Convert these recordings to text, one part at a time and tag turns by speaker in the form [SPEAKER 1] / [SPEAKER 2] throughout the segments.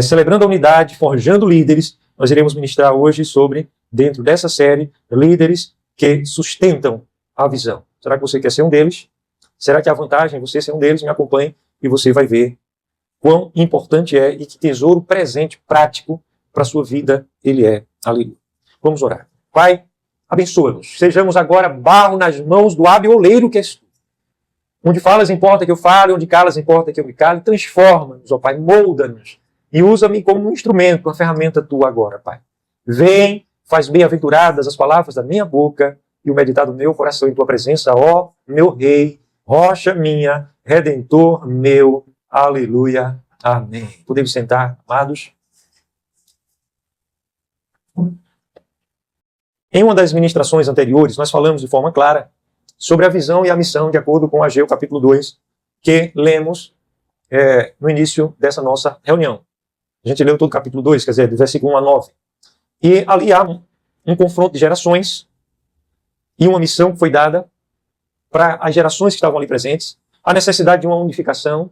[SPEAKER 1] celebrando a unidade, forjando líderes. Nós iremos ministrar hoje sobre, dentro dessa série, líderes que sustentam a visão. Será que você quer ser um deles? Será que a vantagem é você ser um deles? Me acompanhe e você vai ver quão importante é e que tesouro presente, prático, para a sua vida ele é. Aleluia. Vamos orar. Pai, abençoa-nos. Sejamos agora barro nas mãos do hábil oleiro que és tu. Onde falas importa que eu fale, onde calas importa que eu me cale. Transforma-nos, ó Pai, molda-nos e usa-me como um instrumento, uma ferramenta tua agora, Pai. Vem, faz bem-aventuradas as palavras da minha boca e o meditar do meu coração em tua presença, ó meu Rei, rocha minha, Redentor meu. Aleluia. Amém. Podemos sentar, amados. Em uma das ministrações anteriores, nós falamos de forma clara sobre a visão e a missão, de acordo com Ageu, capítulo 2, que lemos no início dessa nossa reunião. A gente leu todo o capítulo 2, quer dizer, do versículo 1 a 9. E ali há um confronto de gerações e uma missão que foi dada para as gerações que estavam ali presentes, a necessidade de uma unificação.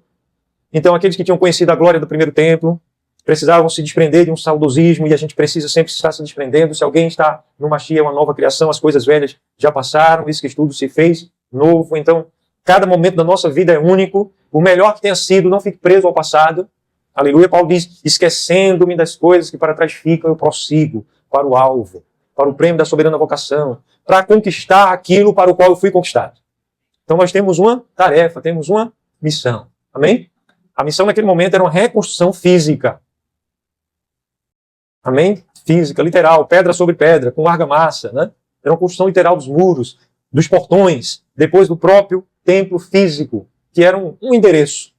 [SPEAKER 1] Então, aqueles que tinham conhecido a glória do primeiro templo precisavam se desprender de um saudosismo, e a gente precisa sempre estar se desprendendo. Se alguém está no Mashiach, uma nova criação, as coisas velhas já passaram, isso que tudo se fez novo. Então, cada momento da nossa vida é único. O melhor que tenha sido, não fique preso ao passado. Aleluia. Paulo diz, esquecendo-me das coisas que para trás ficam, eu prossigo para o alvo, para o prêmio da soberana vocação, para conquistar aquilo para o qual eu fui conquistado. Então, nós temos uma tarefa, temos uma missão. Amém? A missão naquele momento era uma reconstrução física. Amém? Física, literal, pedra sobre pedra, com argamassa, né? Era uma construção literal dos muros, dos portões, depois do próprio templo físico, que era um endereço.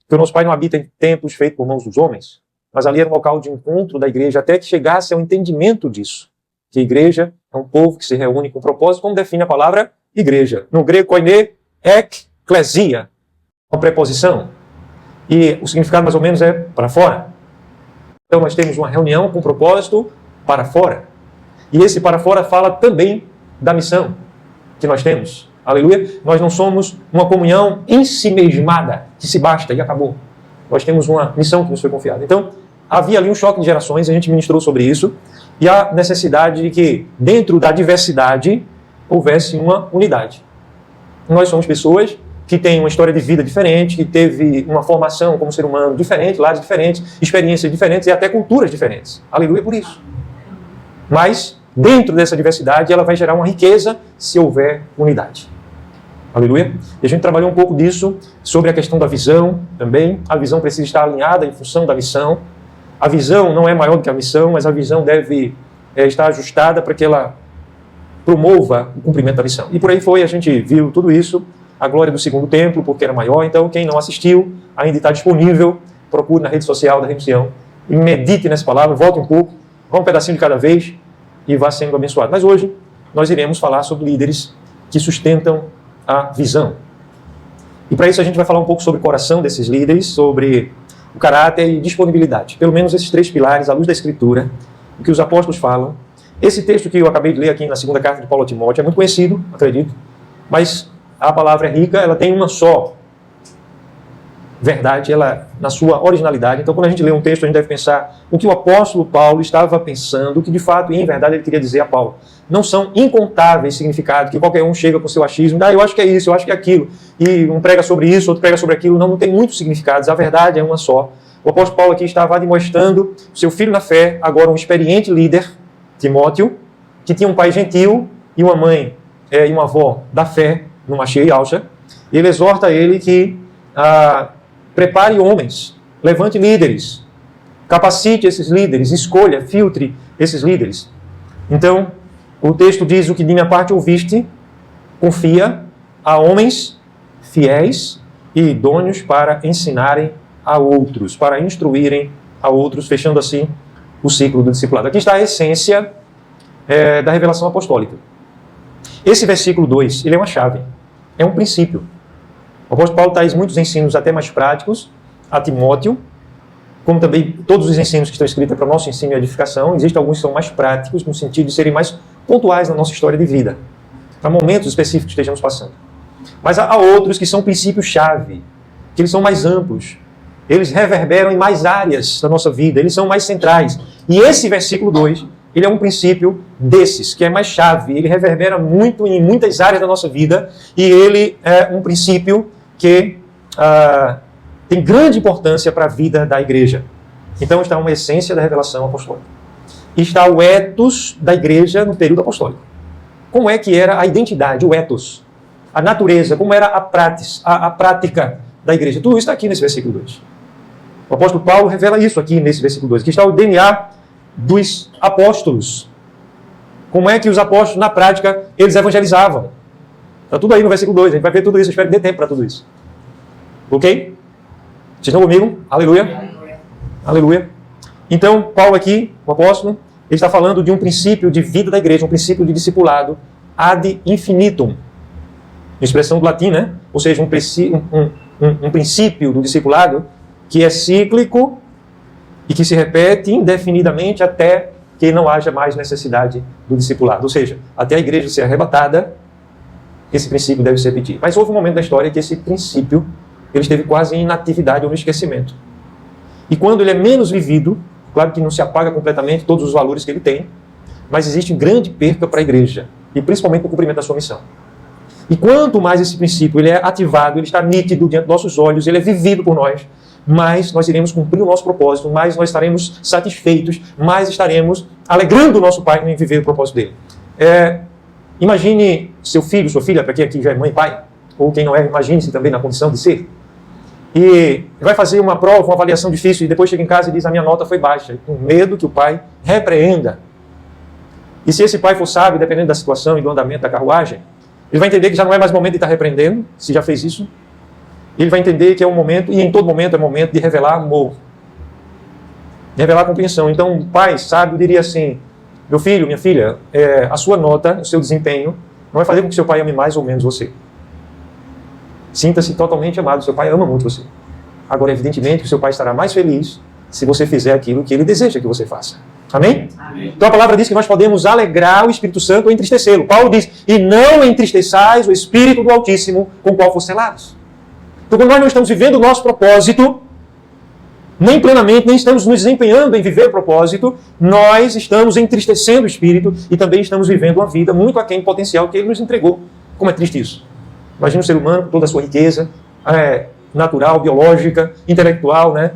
[SPEAKER 1] Porque o nosso Pai não habita em templos feitos por mãos dos homens, mas ali era um local de encontro da igreja, até que chegasse ao entendimento disso. Que a igreja é um povo que se reúne com propósito, como define a palavra igreja. No grego, koine, ekklesia, uma preposição. E o significado mais ou menos é para fora. Então nós temos uma reunião com propósito para fora. E esse para fora fala também da missão que nós temos. Aleluia. Nós não somos uma comunhão em si mesmada, que se basta e acabou. Nós temos uma missão que nos foi confiada. Então, havia ali um choque de gerações, a gente ministrou sobre isso, e a necessidade de que, dentro da diversidade, houvesse uma unidade. Nós somos pessoas que têm uma história de vida diferente, que teve uma formação como ser humano diferente, lares diferentes, experiências diferentes e até culturas diferentes. Aleluia por isso. Mas, dentro dessa diversidade, ela vai gerar uma riqueza se houver unidade. Aleluia. E a gente trabalhou um pouco disso, sobre a questão da visão também. A visão precisa estar alinhada em função da missão. A visão não é maior do que a missão, mas a visão deve estar ajustada para que ela promova o cumprimento da missão. E por aí foi, a gente viu tudo isso. A glória do segundo templo, porque era maior. Então, quem não assistiu, ainda está disponível. Procure na rede social da Renuncião e medite nessa palavra, volte um pouco, vá um pedacinho de cada vez e vá sendo abençoado. Mas hoje, nós iremos falar sobre líderes que sustentam a visão. E para isso a gente vai falar um pouco sobre o coração desses líderes, sobre o caráter e disponibilidade. Pelo menos esses três pilares, à luz da Escritura, o que os apóstolos falam. Esse texto que eu acabei de ler aqui na segunda carta de Paulo a Timóteo é muito conhecido, acredito, mas a palavra é rica, ela tem uma só verdade, ela na sua originalidade. Então, quando a gente lê um texto, a gente deve pensar o que o apóstolo Paulo estava pensando, o que de fato e em verdade ele queria dizer a Paulo. Não são incontáveis significados, que qualquer um chega com seu achismo, eu acho que é isso, eu acho que é aquilo, e um prega sobre isso, outro prega sobre aquilo. Não tem muitos significados, a verdade é uma só. O apóstolo Paulo aqui estava demonstrando seu filho na fé, agora um experiente líder, Timóteo, que tinha um pai gentil e uma mãe e uma avó da fé, no Mashiach Yahushua. Ele exorta ele que prepare homens, levante líderes, capacite esses líderes, escolha, filtre esses líderes. Então, o texto diz: o que de minha parte ouviste, confia a homens fiéis e idôneos para ensinarem a outros, para instruírem a outros, fechando assim o ciclo do discipulado. Aqui está a essência da revelação apostólica. Esse versículo 2, ele é uma chave, é um princípio. O apóstolo Paulo traz muitos ensinos até mais práticos a Timóteo, como também todos os ensinos que estão escritos para o nosso ensino e edificação. Existem alguns que são mais práticos, no sentido de serem mais pontuais na nossa história de vida, para momentos específicos que estejamos passando. Mas há outros que são princípios-chave, que eles são mais amplos, eles reverberam em mais áreas da nossa vida, eles são mais centrais. E esse versículo 2, ele é um princípio desses, que é mais chave, ele reverbera muito em muitas áreas da nossa vida, e ele é um princípio que tem grande importância para a vida da igreja. Então está uma essência da revelação apostólica. Está o ethos da igreja no período apostólico. Como é que era a identidade, o ethos, a natureza, como era a prática da igreja. Tudo isso está aqui nesse versículo 2. O apóstolo Paulo revela isso aqui nesse versículo 2, que está o DNA dos apóstolos. Como é que os apóstolos, na prática, eles evangelizavam. Está tudo aí no versículo 2, a gente vai ver tudo isso, eu espero que dê tempo para tudo isso. Ok? Vocês estão comigo? Aleluia. Aleluia. Então, Paulo aqui, o apóstolo, ele está falando de um princípio de vida da igreja, um princípio de discipulado ad infinitum. Expressão do latim, né? Ou seja, um princípio do discipulado que é cíclico e que se repete indefinidamente até que não haja mais necessidade do discipulado. Ou seja, até a igreja ser arrebatada, esse princípio deve se repetir. Mas houve um momento da história que esse princípio ele esteve quase em inatividade ou no esquecimento. E quando ele é menos vivido, claro que não se apaga completamente todos os valores que ele tem, mas existe grande perca para a igreja, e principalmente para o cumprimento da sua missão. E quanto mais esse princípio ele é ativado, ele está nítido diante dos nossos olhos, ele é vivido por nós, mais nós iremos cumprir o nosso propósito, mais nós estaremos satisfeitos, mais estaremos alegrando o nosso Pai em viver o propósito dele. Imagine seu filho, sua filha, para quem aqui já é mãe e pai, ou quem não é, imagine-se também na condição de ser, e vai fazer uma prova, uma avaliação difícil, e depois chega em casa e diz, a minha nota foi baixa, com medo que o pai repreenda. E se esse pai for sábio, dependendo da situação e do andamento da carruagem, ele vai entender que já não é mais momento de estar repreendendo, se já fez isso. Ele vai entender que é um momento, e em todo momento é momento de revelar amor. De revelar compreensão. Então, um pai sábio diria assim, meu filho, minha filha, a sua nota, o seu desempenho, não vai fazer com que seu pai ame mais ou menos você. Sinta-se totalmente amado, seu pai ama muito você. Agora, evidentemente, que seu pai estará mais feliz se você fizer aquilo que ele deseja que você faça. Amém? Amém. Então a palavra diz que nós podemos alegrar o Espírito Santo ou entristecê-lo. Paulo diz, e não entristeçais o Espírito do Altíssimo com o qual foste selados. Então quando nós não estamos vivendo o nosso propósito, nem plenamente, nem estamos nos desempenhando em viver o propósito, nós estamos entristecendo o Espírito e também estamos vivendo uma vida muito aquém do potencial que ele nos entregou. Como é triste isso. Imagina um ser humano com toda a sua riqueza, natural, biológica, intelectual, né?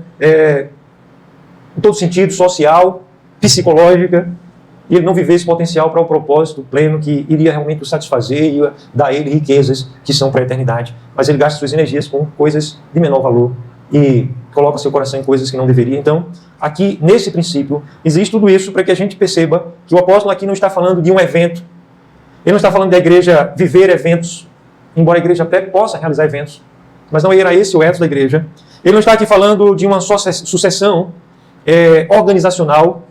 [SPEAKER 1] Em todo sentido, social, psicológica, e ele não viver esse potencial para o propósito pleno que iria realmente o satisfazer e dar a ele riquezas que são para a eternidade. Mas ele gasta suas energias com coisas de menor valor e coloca seu coração em coisas que não deveria. Então, aqui, nesse princípio, existe tudo isso para que a gente perceba que o apóstolo aqui não está falando de um evento. Ele não está falando da igreja viver eventos, embora a igreja até possa realizar eventos, mas não era esse o ethos da igreja. Ele não está aqui falando de uma sucessão organizacional,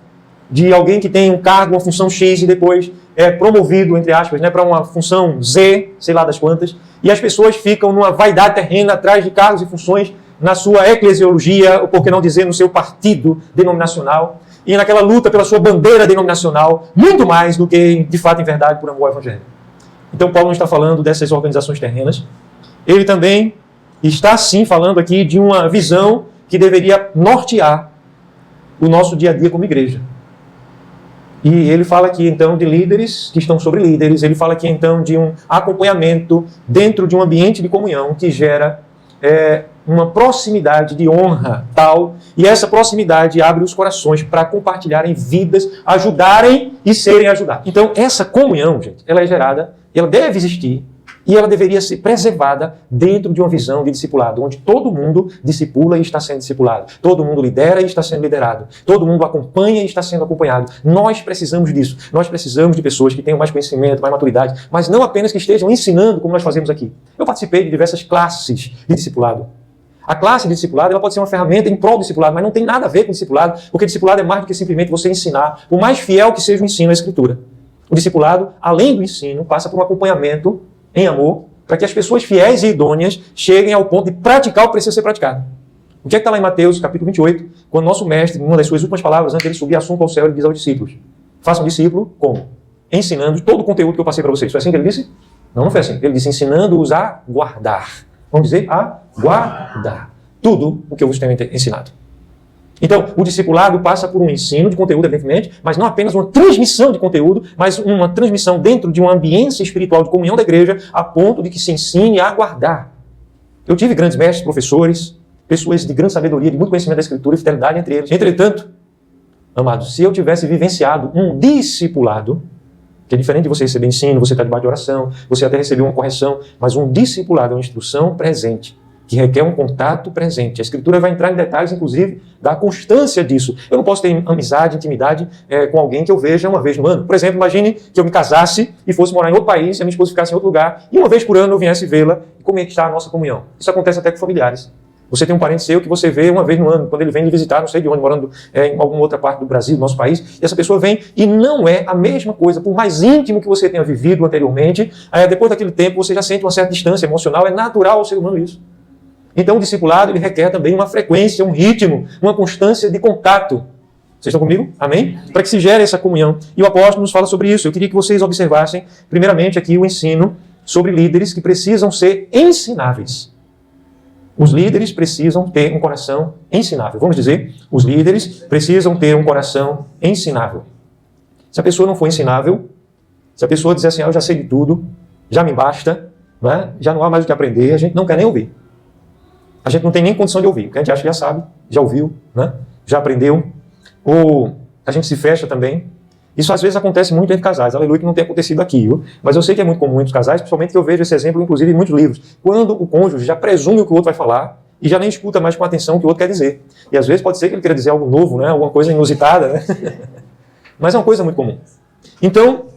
[SPEAKER 1] de alguém que tem um cargo, uma função X e depois é promovido, entre aspas, para uma função Z, sei lá das quantas, e as pessoas ficam numa vaidade terrena atrás de cargos e funções na sua eclesiologia, ou por que não dizer no seu partido denominacional, e naquela luta pela sua bandeira denominacional, muito mais do que, de fato, em verdade, por amor ao Evangelho. Então, Paulo não está falando dessas organizações terrenas. Ele também está, sim, falando aqui de uma visão que deveria nortear o nosso dia a dia como igreja. E ele fala aqui, então, de líderes que estão sobre líderes. Ele fala aqui, então, de um acompanhamento dentro de um ambiente de comunhão que gera uma proximidade de honra tal. E essa proximidade abre os corações para compartilharem vidas, ajudarem e serem ajudados. Então, essa comunhão, gente, ela é gerada, ela deve existir e ela deveria ser preservada dentro de uma visão de discipulado, onde todo mundo discipula e está sendo discipulado. Todo mundo lidera e está sendo liderado. Todo mundo acompanha e está sendo acompanhado. Nós precisamos disso. Nós precisamos de pessoas que tenham mais conhecimento, mais maturidade, mas não apenas que estejam ensinando como nós fazemos aqui. Eu participei de diversas classes de discipulado. A classe de discipulado ela pode ser uma ferramenta em prol do discipulado, mas não tem nada a ver com discipulado, porque discipulado é mais do que simplesmente você ensinar. O mais fiel que seja o ensino é a Escritura. O discipulado, além do ensino, passa por um acompanhamento em amor, para que as pessoas fiéis e idôneas cheguem ao ponto de praticar o que precisa ser praticado. O que é que está lá em Mateus, capítulo 28, quando nosso mestre, em uma das suas últimas palavras, antes de ele subir assunto ao céu, ele diz aos discípulos, façam discípulo como? Ensinando todo o conteúdo que eu passei para vocês. Foi assim que ele disse? Não, não foi assim. Ele disse ensinando-os a guardar. Vamos dizer, a guardar tudo o que eu vos tenho ensinado. Então, o discipulado passa por um ensino de conteúdo, evidentemente, mas não apenas uma transmissão de conteúdo, mas uma transmissão dentro de uma ambiência espiritual de comunhão da igreja, a ponto de que se ensine a guardar. Eu tive grandes mestres, professores, pessoas de grande sabedoria, de muito conhecimento da Escritura e fidelidade entre eles. Entretanto, amados, se eu tivesse vivenciado um discipulado, que é diferente de você receber ensino, você está debaixo de oração, você até recebeu uma correção, mas um discipulado é uma instrução presente, que requer um contato presente. A Escritura vai entrar em detalhes, inclusive, da constância disso. Eu não posso ter amizade, intimidade com alguém que eu veja uma vez no ano. Por exemplo, imagine que eu me casasse e fosse morar em outro país, e a minha esposa ficasse em outro lugar, e uma vez por ano eu viesse vê-la, e como é que está a nossa comunhão? Isso acontece até com familiares. Você tem um parente seu que você vê uma vez no ano, quando ele vem lhe visitar, não sei de onde, morando em alguma outra parte do Brasil, do nosso país, e essa pessoa vem e não é a mesma coisa, por mais íntimo que você tenha vivido anteriormente, depois daquele tempo você já sente uma certa distância emocional, é natural ao ser humano isso. Então o discipulado ele requer também uma frequência, um ritmo, uma constância de contato. Vocês estão comigo? Amém? Para que se gere essa comunhão. E o apóstolo nos fala sobre isso. Eu queria que vocês observassem, primeiramente aqui o ensino sobre líderes que precisam ser ensináveis. Os líderes precisam ter um coração ensinável. Vamos dizer, os líderes precisam ter um coração ensinável. Se a pessoa não for ensinável, se a pessoa dizer assim, eu já sei de tudo, já me basta, né? Já não há mais o que aprender, a gente não quer nem ouvir. A gente não tem nem condição de ouvir, porque a gente acha que já sabe, já ouviu, né? Já aprendeu. Ou a gente se fecha também. Isso às vezes acontece muito entre casais, aleluia, que não tem acontecido aqui, viu? Mas eu sei que é muito comum entre os casais, principalmente que eu vejo esse exemplo, inclusive, em muitos livros. Quando o cônjuge já presume o que o outro vai falar e já nem escuta mais com atenção o que o outro quer dizer. E às vezes pode ser que ele queira dizer algo novo, né? Alguma coisa inusitada, né? Mas é uma coisa muito comum. Então,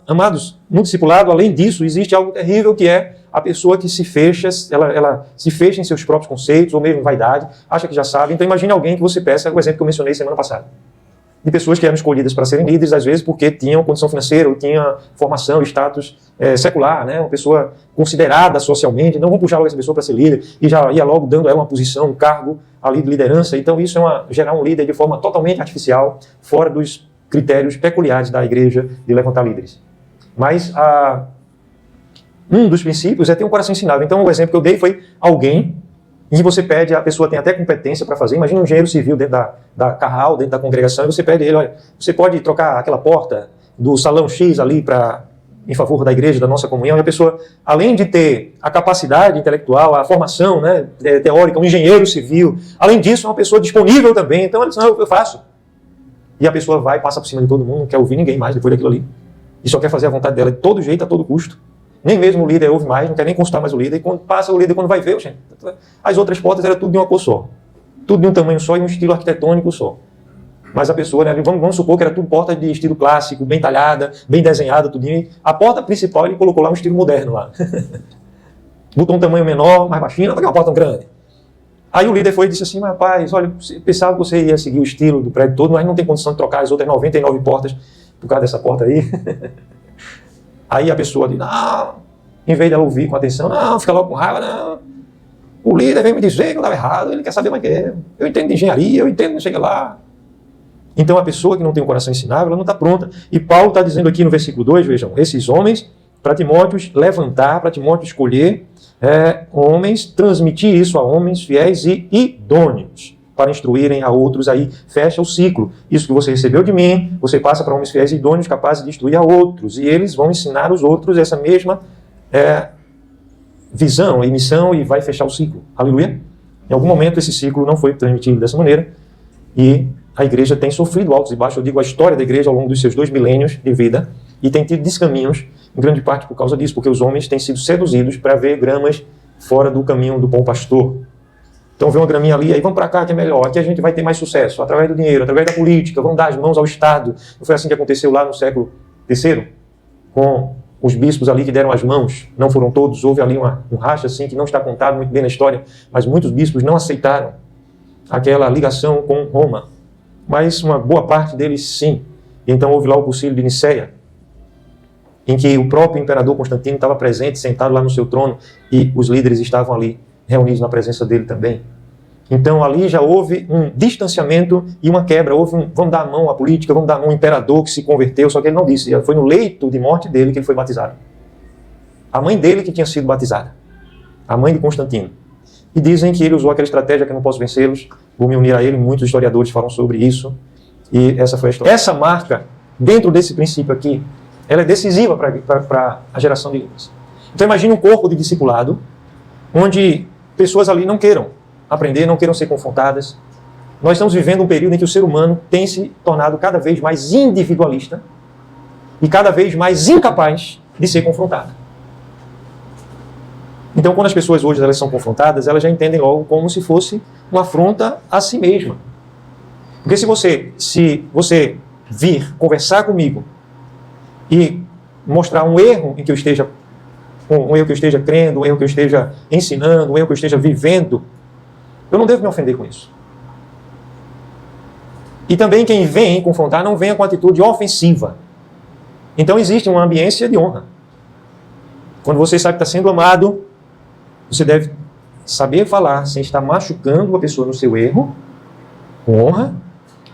[SPEAKER 1] amados, no discipulado, além disso, existe algo terrível que é a pessoa que se fecha, ela se fecha em seus próprios conceitos, ou mesmo em vaidade, acha que já sabe. Então imagine alguém que você peça, o exemplo que eu mencionei semana passada. De pessoas que eram escolhidas para serem líderes, às vezes porque tinham condição financeira, ou tinham formação, status secular, né? Uma pessoa considerada socialmente, não vamos puxar logo essa pessoa para ser líder, e já ia logo dando a ela uma posição, um cargo ali de liderança. Então isso é gerar um líder de forma totalmente artificial, fora dos critérios peculiares da igreja de levantar líderes. Mas um dos princípios é ter um coração ensinável. Então o exemplo que eu dei foi alguém em que você pede, a pessoa tem até competência para fazer. Imagina um engenheiro civil dentro da carral, dentro da congregação, e você pede a ele, olha, você pode trocar aquela porta do salão X ali em favor da igreja, da nossa comunhão, e a pessoa, além de ter a capacidade intelectual, a formação, né, teórica, um engenheiro civil, além disso, é uma pessoa disponível também. Então ele diz, não, eu faço. E a pessoa vai, passa por cima de todo mundo, não quer ouvir ninguém mais depois daquilo ali. E só quer fazer a vontade dela de todo jeito, a todo custo. Nem mesmo o líder ouve mais, não quer nem consultar mais o líder. E quando passa o líder, quando vai ver, gente, as outras portas eram tudo de uma cor só. Tudo de um tamanho só e um estilo arquitetônico só. Mas a pessoa, né, vamos supor que era tudo porta de estilo clássico, bem talhada, bem desenhada, tudinho. A porta principal ele colocou lá um estilo moderno lá. Botou um tamanho menor, mais baixinho, não vai ter uma porta tão grande. Aí o líder foi e disse assim, mas rapaz, olha, pensava que você ia seguir o estilo do prédio todo, mas não tem condição de trocar as outras 99 portas por causa dessa porta aí. Aí a pessoa diz, não, em vez dela ouvir com atenção, não, fica logo com raiva, não. O líder veio me dizer que eu estava errado, ele quer saber mais que eu entendo de engenharia, eu entendo, não chega lá. Então a pessoa que não tem um coração ensinável, ela não está pronta. E Paulo está dizendo aqui no versículo 2, vejam, esses homens, para Timóteo levantar, para Timóteo escolher homens, transmitir isso a homens fiéis e idôneos, para instruírem a outros, aí fecha o ciclo. Isso que você recebeu de mim, você passa para homens fiéis e idôneos, capazes de instruir a outros, e eles vão ensinar os outros essa mesma visão e missão, e vai fechar o ciclo. Aleluia? Em algum momento esse ciclo não foi transmitido dessa maneira, e a igreja tem sofrido altos e baixos. Eu digo, a história da igreja ao longo dos seus 2 milênios de vida, e tem tido descaminhos, em grande parte por causa disso, porque os homens têm sido seduzidos para ver gramas fora do caminho do bom pastor. Então vê uma graminha ali, aí vamos para cá que é melhor, aqui a gente vai ter mais sucesso, através do dinheiro, através da política, vamos dar as mãos ao Estado. Não foi assim que aconteceu lá no século III, com os bispos ali que deram as mãos, não foram todos, houve ali um racha assim, que não está contado muito bem na história, mas muitos bispos não aceitaram aquela ligação com Roma, mas uma boa parte deles sim. Então houve lá o concílio de Niceia, em que o próprio imperador Constantino estava presente, sentado lá no seu trono, e os líderes estavam ali, reunidos na presença dele também. Então ali já houve um distanciamento e uma quebra, vamos dar a mão à política, vamos dar a mão ao imperador que se converteu, só que ele não disse, foi no leito de morte dele que ele foi batizado. A mãe dele que tinha sido batizada, a mãe de Constantino. E dizem que ele usou aquela estratégia que eu não posso vencê-los, vou me unir a ele, muitos historiadores falam sobre isso, e essa foi a história. Essa marca, dentro desse princípio aqui, ela é decisiva para a geração de líderes. Então imagine um corpo de discipulado, onde pessoas ali não queiram aprender, não queiram ser confrontadas. Nós estamos vivendo um período em que o ser humano tem se tornado cada vez mais individualista e cada vez mais incapaz de ser confrontado. Então, quando as pessoas hoje elas são confrontadas, elas já entendem logo como se fosse uma afronta a si mesma. Porque se você vir conversar comigo e mostrar um erro em que eu esteja, um erro que eu esteja crendo, um erro que eu esteja ensinando, um erro que eu esteja vivendo, eu não devo me ofender com isso. E também quem vem confrontar não venha com atitude ofensiva. Então existe uma ambiência de honra. Quando você sabe que está sendo amado, você deve saber falar sem estar machucando a pessoa no seu erro, com honra,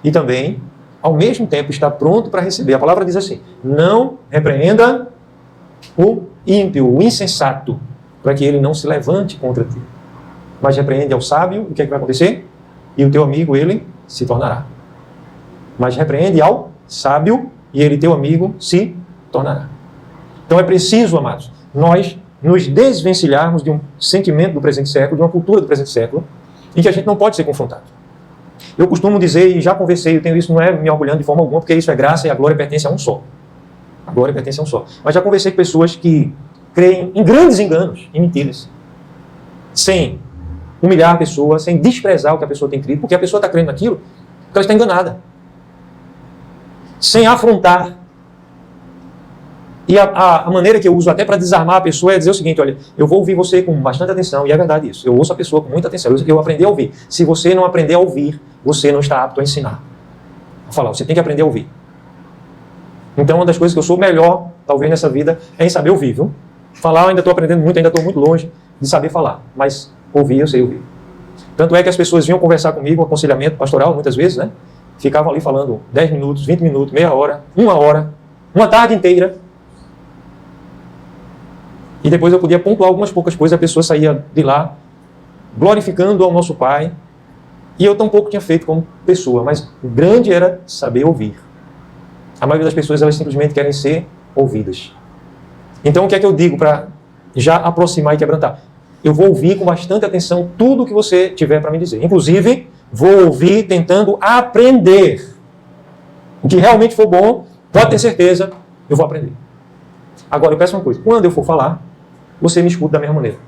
[SPEAKER 1] e também, ao mesmo tempo, estar pronto para receber. A palavra diz assim: não repreenda o ímpio, o insensato, para que ele não se levante contra ti. Mas repreende ao sábio, o que é que vai acontecer? E o teu amigo, ele se tornará. Mas repreende ao sábio, e ele, teu amigo, se tornará. Então é preciso, amados, nós nos desvencilharmos de um sentimento do presente século, de uma cultura do presente século, em que a gente não pode ser confrontado. Eu costumo dizer, e já conversei, eu tenho isso, não é me orgulhando de forma alguma, porque isso é graça e a glória pertence a um só. A glória pertence a um só. Mas já conversei com pessoas que creem em grandes enganos, em mentiras, sem humilhar a pessoa, sem desprezar o que a pessoa tem crido, porque a pessoa está crendo naquilo, porque ela está enganada. Sem afrontar. E a maneira que eu uso até para desarmar a pessoa é dizer o seguinte: olha, eu vou ouvir você com bastante atenção, e é verdade isso, eu ouço a pessoa com muita atenção, eu aprendi a ouvir. Se você não aprender a ouvir, você não está apto a ensinar. Vou falar, você tem que aprender a ouvir. Então, uma das coisas que eu sou melhor, talvez nessa vida, é em saber ouvir, viu? Falar eu ainda estou aprendendo muito, ainda estou muito longe de saber falar, mas ouvir eu sei ouvir. Tanto é que as pessoas vinham conversar comigo, um aconselhamento pastoral, muitas vezes, né? Ficavam ali falando 10 minutos, 20 minutos, meia hora, uma tarde inteira. E depois eu podia pontuar algumas poucas coisas, a pessoa saía de lá glorificando ao nosso Pai. E eu tampouco tinha feito como pessoa, mas o grande era saber ouvir. A maioria das pessoas, elas simplesmente querem ser ouvidas. Então o que é que eu digo para já aproximar e quebrantar? Eu vou ouvir com bastante atenção tudo o que você tiver para me dizer. Inclusive, vou ouvir tentando aprender. O que realmente for bom, pode ter certeza, eu vou aprender. Agora, eu peço uma coisa. Quando eu for falar, você me escuta da mesma maneira.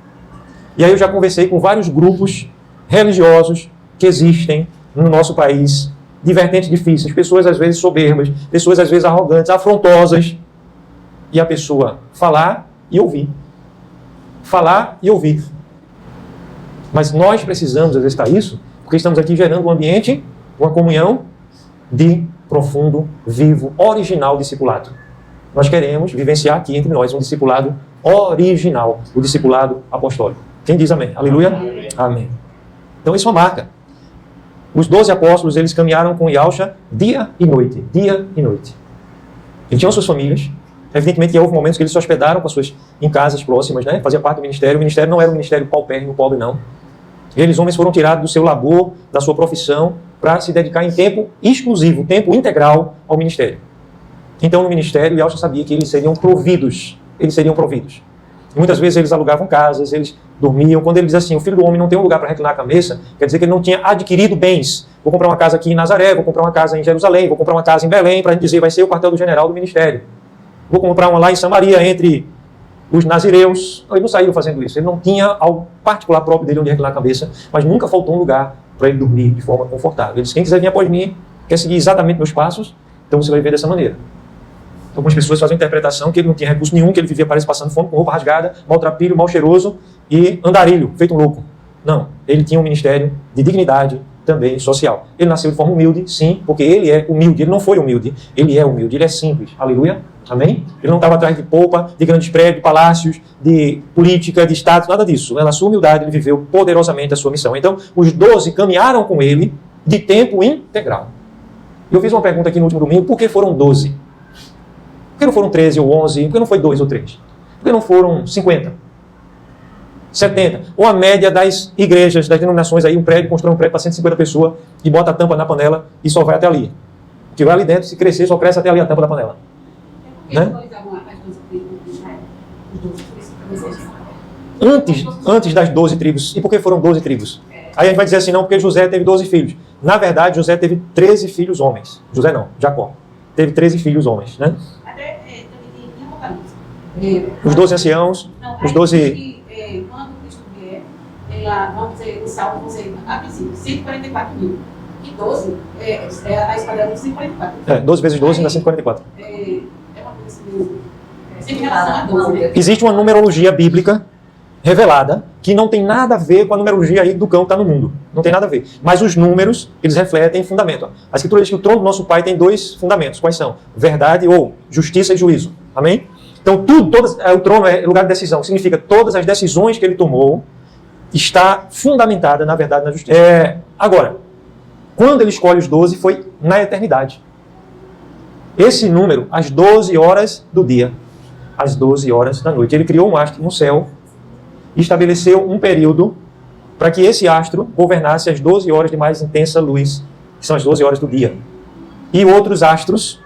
[SPEAKER 1] E aí eu já conversei com vários grupos religiosos que existem no nosso país, de vertentes difíceis, pessoas às vezes soberbas, pessoas às vezes arrogantes, afrontosas. E a pessoa falar e ouvir. Falar e ouvir. Mas nós precisamos exercitar isso, porque estamos aqui gerando um ambiente, uma comunhão de profundo, vivo, original discipulado. Nós queremos vivenciar aqui entre nós um discipulado original, o discipulado apostólico. Quem diz amém? Aleluia? Amém. Amém. Então isso é uma marca. Os 12 apóstolos, eles caminharam com Yahshua dia e noite. Dia e noite. Eles tinham suas famílias. Evidentemente que houve momentos que eles se hospedaram em casas próximas, né? Fazia parte do ministério. O ministério não era um ministério paupérrimo, pobre, não. Eles, homens, foram tirados do seu labor, da sua profissão, para se dedicar em tempo exclusivo, tempo integral ao ministério. Então, no ministério, Yahshua sabia que eles seriam providos. Eles seriam providos. Muitas vezes eles alugavam casas, eles dormiam. Quando ele diz assim, o filho do homem não tem um lugar para reclinar a cabeça, quer dizer que ele não tinha adquirido bens. Vou comprar uma casa aqui em Nazaré, vou comprar uma casa em Jerusalém, vou comprar uma casa em Belém, para a gente dizer, vai ser o quartel do general do ministério. Vou comprar uma lá em Samaria, entre os nazireus. Ele não saiu fazendo isso. Ele não tinha algo particular próprio dele onde reclinar a cabeça, mas nunca faltou um lugar para ele dormir de forma confortável. Ele disse, quem quiser vir após mim, quer seguir exatamente meus passos, então você vai ver dessa maneira. Algumas pessoas fazem a interpretação que ele não tinha recurso nenhum, que ele vivia, parece, passando fome, com roupa rasgada, maltrapilho, mal cheiroso e andarilho, feito um louco. Não, ele tinha um ministério de dignidade também social. Ele nasceu de forma humilde, sim, porque ele é humilde. Ele não foi humilde, ele é humilde, ele é simples. Aleluia? Amém? Ele não estava atrás de polpa, de grandes prédios, de palácios, de política, de status, nada disso. Na sua humildade, ele viveu poderosamente a sua missão. Então, os 12 caminharam com ele de tempo integral. Eu fiz uma pergunta aqui no último domingo, por que foram 12? Por que não foram 13 ou 11? Por que não foi 2 ou 3? Por que não foram 50? 70. Ou a média das igrejas, das denominações, aí um prédio, constrói um prédio para 150 pessoas e bota a tampa na panela e só vai até ali. O que vai ali dentro, se crescer, só cresce até ali a tampa da panela. Né? Antes das 12 tribos. E por que foram 12 tribos? Aí a gente vai dizer assim, não, porque José teve 12 filhos. Na verdade, José teve 13 filhos homens. José não, Jacó. Teve 13 filhos homens, né?
[SPEAKER 2] Até também tem
[SPEAKER 1] Os 12 anciãos, os 12...
[SPEAKER 2] Quando Cristo vier, vamos dizer, o salmo, vamos dizer, assim, 144 mil. E 12 a esquadrão de 144.
[SPEAKER 1] 12 vezes 12 dá 144.
[SPEAKER 2] É uma coisa assim, sem relação a 12.
[SPEAKER 1] Existe uma numerologia bíblica revelada que não tem nada a ver com a numerologia aí do cão que está no mundo. Não tem nada a ver. Mas os números, eles refletem fundamento. A Escritura diz que o trono do nosso Pai tem 2 fundamentos. Quais são? Verdade ou justiça e juízo. Amém? Então, o trono é lugar de decisão. Significa que todas as decisões que ele tomou está fundamentada, na verdade, na justiça. Agora, quando ele escolhe os 12, foi na eternidade. Esse número, às 12 horas do dia, às 12 horas da noite. Ele criou um astro no céu e estabeleceu um período para que esse astro governasse as 12 horas de mais intensa luz, que são as 12 horas do dia. E outros astros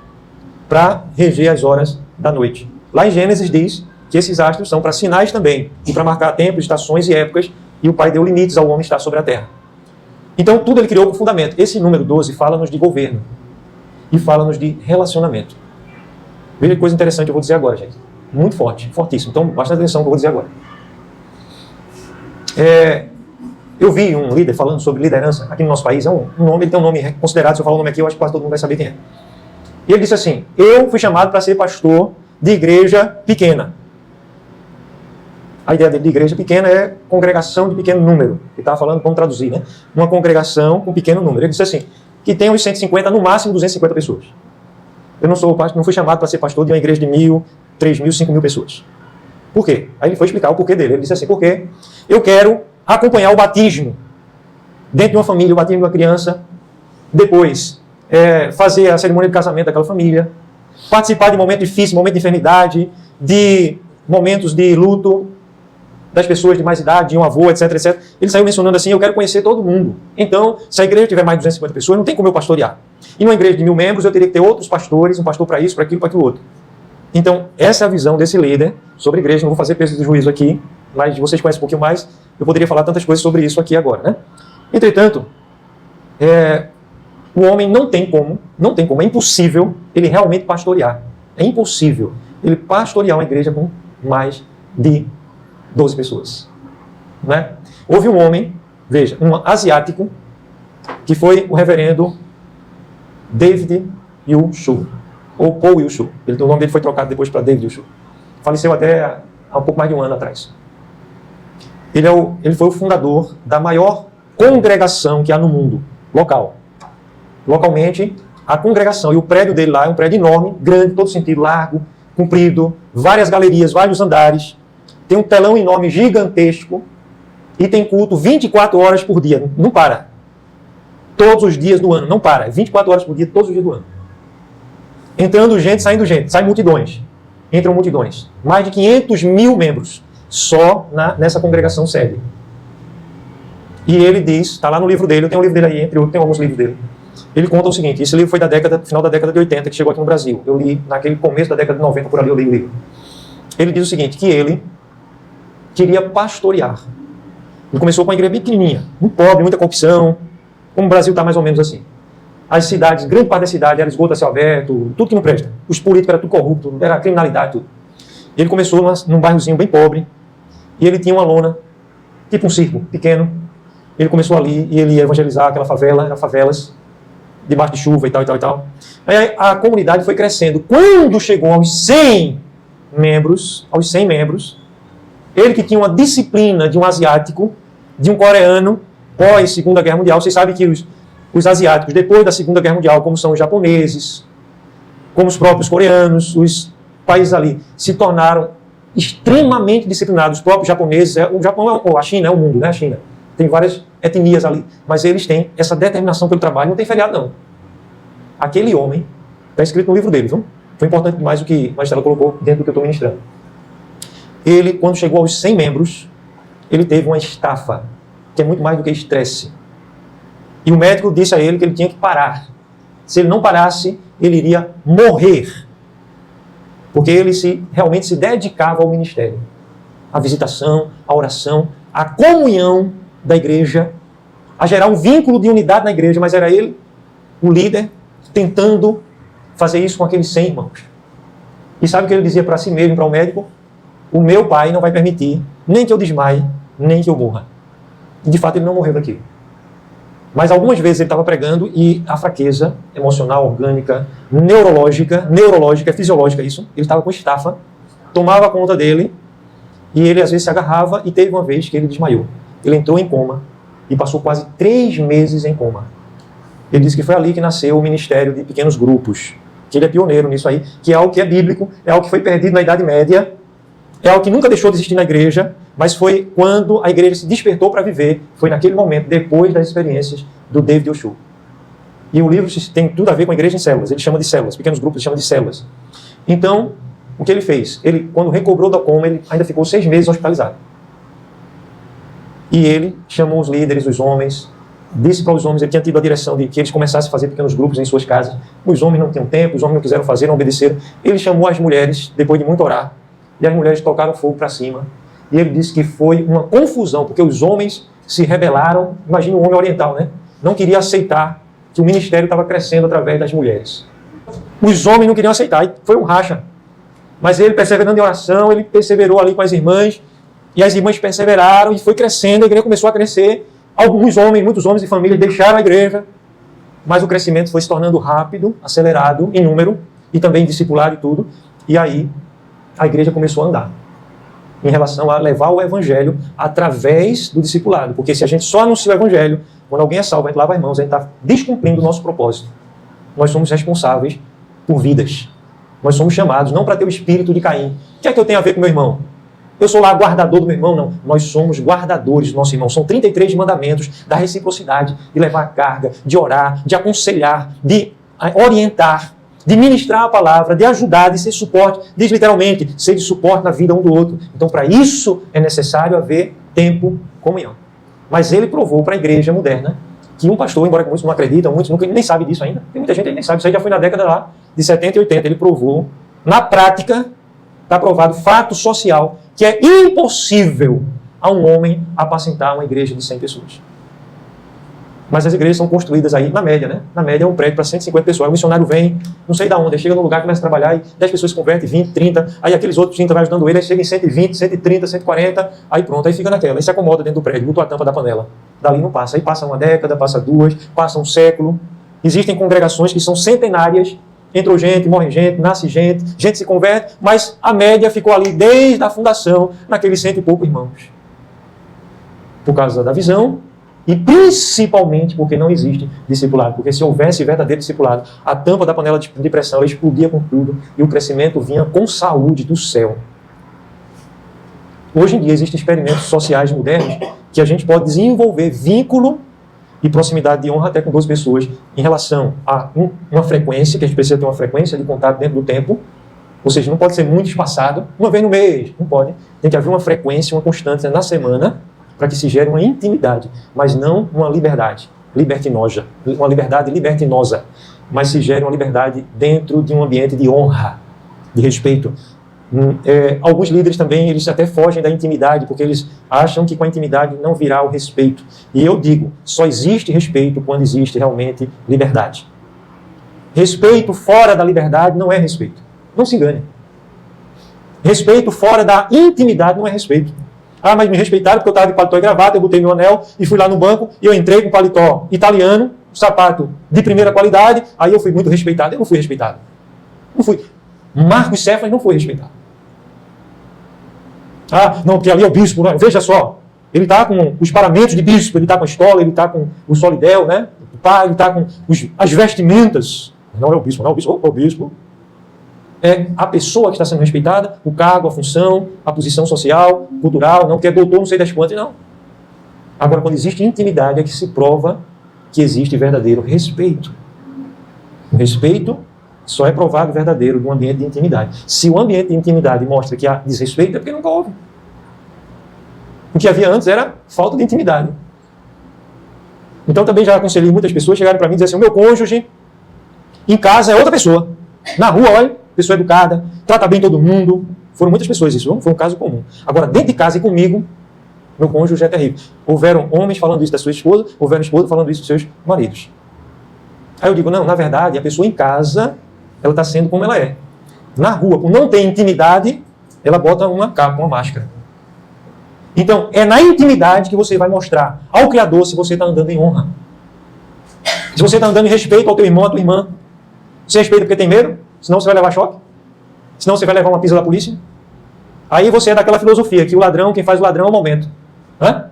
[SPEAKER 1] para reger as horas da noite. Lá em Gênesis diz que esses astros são para sinais também, e para marcar tempos, estações e épocas, e o Pai deu limites ao homem estar sobre a terra. Então tudo ele criou com fundamento. Esse número 12 fala-nos de governo e fala-nos de relacionamento. Veja que coisa interessante eu vou dizer agora, gente. Muito forte, fortíssimo. Então, bastante atenção no que eu vou dizer agora. Eu vi um líder falando sobre liderança aqui no nosso país. Ele tem um nome considerado, se eu falar o nome aqui, eu acho que quase todo mundo vai saber quem é. E ele disse assim, eu fui chamado para ser pastor de igreja pequena. A ideia dele de igreja pequena é congregação de pequeno número. Ele estava falando, vamos traduzir, né? Uma congregação com pequeno número. Ele disse assim, que tem uns 150, no máximo 250 pessoas. Eu não fui chamado para ser pastor de uma igreja de 1.000, 3.000, 5.000 pessoas. Por quê? Aí ele foi explicar o porquê dele. Ele disse assim, porque eu quero acompanhar o batismo dentro de uma família, o batismo de uma criança, depois fazer a cerimônia de casamento daquela família, participar de momentos difíceis, momentos de enfermidade, de momentos de luto das pessoas de mais idade, de um avô, etc, etc. Ele saiu mencionando assim, eu quero conhecer todo mundo. Então, se a igreja tiver mais de 250 pessoas, não tem como eu pastorear. E numa igreja de 1.000 membros, eu teria que ter outros pastores, um pastor para isso, para aquilo, para aquilo outro. Então, essa é a visão desse líder sobre a igreja. Não vou fazer peso de juízo aqui, mas vocês conhecem um pouquinho mais. Eu poderia falar tantas coisas sobre isso aqui agora, né? Entretanto, o homem não tem como, é impossível ele realmente pastorear. É impossível ele pastorear uma igreja com mais de 12 pessoas. Né? Houve um homem, veja, um asiático, que foi o reverendo David Yu-Shu, ou Paul Yu-Shu. O nome dele foi trocado depois para David Yu-Shu. Faleceu até há um pouco mais de um ano atrás. Ele foi o fundador da maior congregação que há no mundo, local. Localmente, a congregação, e o prédio dele lá é um prédio enorme, grande, todo sentido, largo, comprido, várias galerias, vários andares, tem um telão enorme, gigantesco, e tem culto 24 horas por dia, não para. Todos os dias do ano, não para, 24 horas por dia, todos os dias do ano. Entrando gente, saem multidões. Entram multidões. Mais de 500.000 membros, só nessa congregação sede. E ele diz, está lá no livro dele, eu tenho um livro dele aí, entre outros, tem alguns livros dele. Ele conta o seguinte, esse livro foi final da década de 80, que chegou aqui no Brasil. Eu li naquele começo da década de 90, por ali eu li o livro. Ele diz o seguinte, que ele queria pastorear. Ele começou com uma igreja bem pequenininha, muito pobre, muita corrupção, como o Brasil está mais ou menos assim. As cidades, grande parte da cidade era esgoto a céu aberto, tudo que não presta. Os políticos eram tudo corrupto, era criminalidade, tudo. Ele começou num bairrozinho bem pobre, e ele tinha uma lona, tipo um circo pequeno. Ele começou ali e ele ia evangelizar aquela favela, eram favelas, debaixo de chuva e tal, e tal, e tal. Aí a comunidade foi crescendo. Quando chegou aos 100 membros, ele que tinha uma disciplina de um asiático, de um coreano, pós Segunda Guerra Mundial, vocês sabem que os asiáticos, depois da Segunda Guerra Mundial, como são os japoneses, como os próprios coreanos, os países ali, se tornaram extremamente disciplinados. Os próprios japoneses, o Japão, a China é o mundo, né? A China. Tem várias etnias ali, mas eles têm essa determinação pelo trabalho, não tem feriado não. Aquele homem, está escrito no livro dele, viu? Foi importante demais o que a Maristela colocou dentro do que eu estou ministrando. Ele, quando chegou aos 100 membros, ele teve uma estafa, que é muito mais do que estresse. E o médico disse a ele que ele tinha que parar. Se ele não parasse, ele iria morrer. Porque ele realmente se dedicava ao ministério. À visitação, à oração, à comunhão da igreja, a gerar um vínculo de unidade na igreja, mas era ele, o líder, tentando fazer isso com aqueles 100 irmãos. E sabe o que ele dizia para si mesmo, para o médico? O meu pai não vai permitir nem que eu desmaie, nem que eu morra. E de fato ele não morreu daquilo. Mas algumas vezes ele estava pregando e a fraqueza emocional, orgânica, neurológica, fisiológica, isso, ele estava com estafa, tomava conta dele e ele às vezes se agarrava e teve uma vez que ele desmaiou. Ele entrou em coma e passou quase 3 meses em coma. Ele disse que foi ali que nasceu o ministério de pequenos grupos, que ele é pioneiro nisso aí, que é algo que é bíblico, é algo que foi perdido na Idade Média, é algo que nunca deixou de existir na igreja, mas foi quando a igreja se despertou para viver, foi naquele momento, depois das experiências do David Osho. E o livro tem tudo a ver com a igreja em células, ele chama de células, pequenos grupos ele chama de células. Então, o que ele fez? Ele, quando recobrou da coma, ele ainda ficou 6 meses hospitalizado. E ele chamou os líderes, os homens, disse para os homens, ele tinha tido a direção de que eles começassem a fazer pequenos grupos em suas casas. Os homens não tinham tempo, os homens não quiseram fazer, não obedeceram. Ele chamou as mulheres, depois de muito orar, e as mulheres tocaram fogo para cima. E ele disse que foi uma confusão, porque os homens se rebelaram. Imagina o homem oriental, né? Não queria aceitar que o ministério estava crescendo através das mulheres. Os homens não queriam aceitar, e foi um racha. Mas ele, perseverando em oração, ele perseverou ali com as irmãs, e as irmãs perseveraram, e foi crescendo, a igreja começou a crescer. Alguns homens, muitos homens e famílias deixaram a igreja, mas o crescimento foi se tornando rápido, acelerado em número, e também discipulado e tudo. E aí, a igreja começou a andar em relação a levar o evangelho através do discipulado. Porque se a gente só anuncia o evangelho, quando alguém é salvo, a gente lava as mãos, a gente está descumprindo o nosso propósito. Nós somos responsáveis por vidas. Nós somos chamados não para ter o espírito de Caim. O que é que eu tenho a ver com meu irmão? Eu sou lá guardador do meu irmão? Não. Nós somos guardadores do nosso irmão. São 33 mandamentos da reciprocidade, de levar a carga, de orar, de aconselhar, de orientar, de ministrar a palavra, de ajudar, de ser suporte. Diz literalmente, ser de suporte na vida um do outro. Então, para isso é necessário haver tempo, comunhão. Mas ele provou para a igreja moderna que um pastor, embora muitos não acreditam, muitos nunca, nem sabem disso ainda, tem muita gente que nem sabe, isso aí já foi na década lá de 70 e 80, ele provou, na prática, está provado, fato social, que é impossível a um homem apacentar uma igreja de 100 pessoas. Mas as igrejas são construídas aí, na média, né? Na média é um prédio para 150 pessoas. O missionário vem, não sei de onde, chega no lugar, começa a trabalhar, e 10 pessoas se convertem, 20, 30, aí aqueles outros 30 vai ajudando ele, aí chega em 120, 130, 140, aí pronto, aí fica naquela, aí se acomoda dentro do prédio, botou a tampa da panela. Dali não passa, aí passa uma década, passa 2, passa um século. Existem congregações que são centenárias, entrou gente, morre gente, nasce gente, gente se converte, mas a média ficou ali desde a fundação, naqueles 100 e poucos irmãos. Por causa da visão, e principalmente porque não existe discipulado. Porque se houvesse verdadeiro discipulado, a tampa da panela de pressão ela explodia com tudo e o crescimento vinha com saúde do céu. Hoje em dia existem experimentos sociais modernos que a gente pode desenvolver vínculo e proximidade de honra até com 12 pessoas em relação a uma frequência, que a gente precisa ter uma frequência de contato dentro do tempo, ou seja, não pode ser muito espaçado, uma vez no mês, não pode. Tem que haver uma frequência, uma constância na semana, para que se gere uma intimidade, mas não uma liberdade libertinosa, mas se gere uma liberdade dentro de um ambiente de honra, de respeito. Alguns líderes também, eles até fogem da intimidade, porque eles acham que com a intimidade não virá o respeito. E eu digo, só existe respeito quando existe realmente liberdade. Respeito fora da liberdade não é respeito. Não se engane. Respeito fora da intimidade não é respeito. Ah, mas me respeitaram porque eu estava de paletó e gravata, eu botei meu anel e fui lá no banco e eu entrei com paletó italiano, sapato de primeira qualidade, aí eu fui muito respeitado. Eu não fui respeitado. Não fui. Marcos Céfas não foi respeitado. Ah, não, porque ali é o bispo, não. Veja só, ele está com os paramentos de bispo, ele está com a estola, ele está com o solidel, né? Ele está com as vestimentas. Não é o bispo, não é o bispo, é o bispo. É a pessoa que está sendo respeitada, o cargo, a função, a posição social, cultural, não que é doutor, não sei das quantas, não. Agora, quando existe intimidade, é que se prova que existe verdadeiro respeito. O respeito só é provado verdadeiro num ambiente de intimidade. Se o ambiente de intimidade mostra que há desrespeito, é porque nunca houve. que havia antes era falta de intimidade. Então também já aconselhei muitas pessoas chegarem para mim e dizer assim, o meu cônjuge em casa é outra pessoa. Na rua, olha, pessoa educada, trata bem todo mundo. Foram muitas pessoas isso, foi um caso comum. Agora, dentro de casa e comigo, meu cônjuge é terrível. Houveram homens falando isso da sua esposa, houveram esposas falando isso dos seus maridos. Aí eu digo, não, na verdade, a pessoa em casa, ela está sendo como ela é. Na rua, por não ter intimidade, ela bota uma capa, uma máscara. Então, é na intimidade que você vai mostrar ao Criador se você está andando em honra. Se você está andando em respeito ao teu irmão, à tua irmã. Você respeita porque tem medo? Senão você vai levar choque? Senão você vai levar uma pisa da polícia? Aí você é daquela filosofia que o ladrão, quem faz o ladrão é o momento. Hã?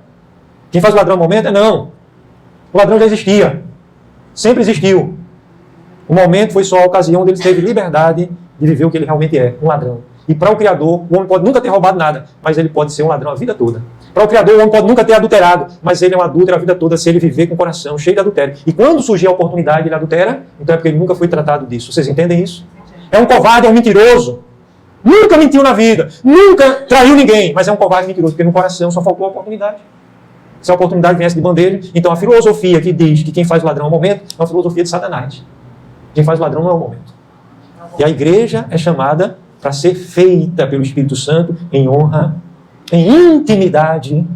[SPEAKER 1] Quem faz o ladrão é o momento? É não. O ladrão já existia. Sempre existiu. O momento foi só a ocasião onde ele teve liberdade de viver o que ele realmente é, um ladrão. E para o Criador, o homem pode nunca ter roubado nada, mas ele pode ser um ladrão a vida toda. Para o Criador, o homem pode nunca ter adulterado, mas ele é um adúltero a vida toda se ele viver com o coração cheio de adultério. E quando surgir a oportunidade, ele adultera, então é porque ele nunca foi tratado disso. Vocês entendem isso? É um covarde, é um mentiroso. Nunca mentiu na vida, nunca traiu ninguém, mas é um covarde mentiroso, porque no coração só faltou a oportunidade. Se a oportunidade viesse de bandeja, então a filosofia que diz que quem faz o ladrão é o momento, é uma filosofia de Satanás. Quem faz o ladrão não é o momento. E a igreja é chamada para ser feita pelo Espírito Santo em honra, em intimidade,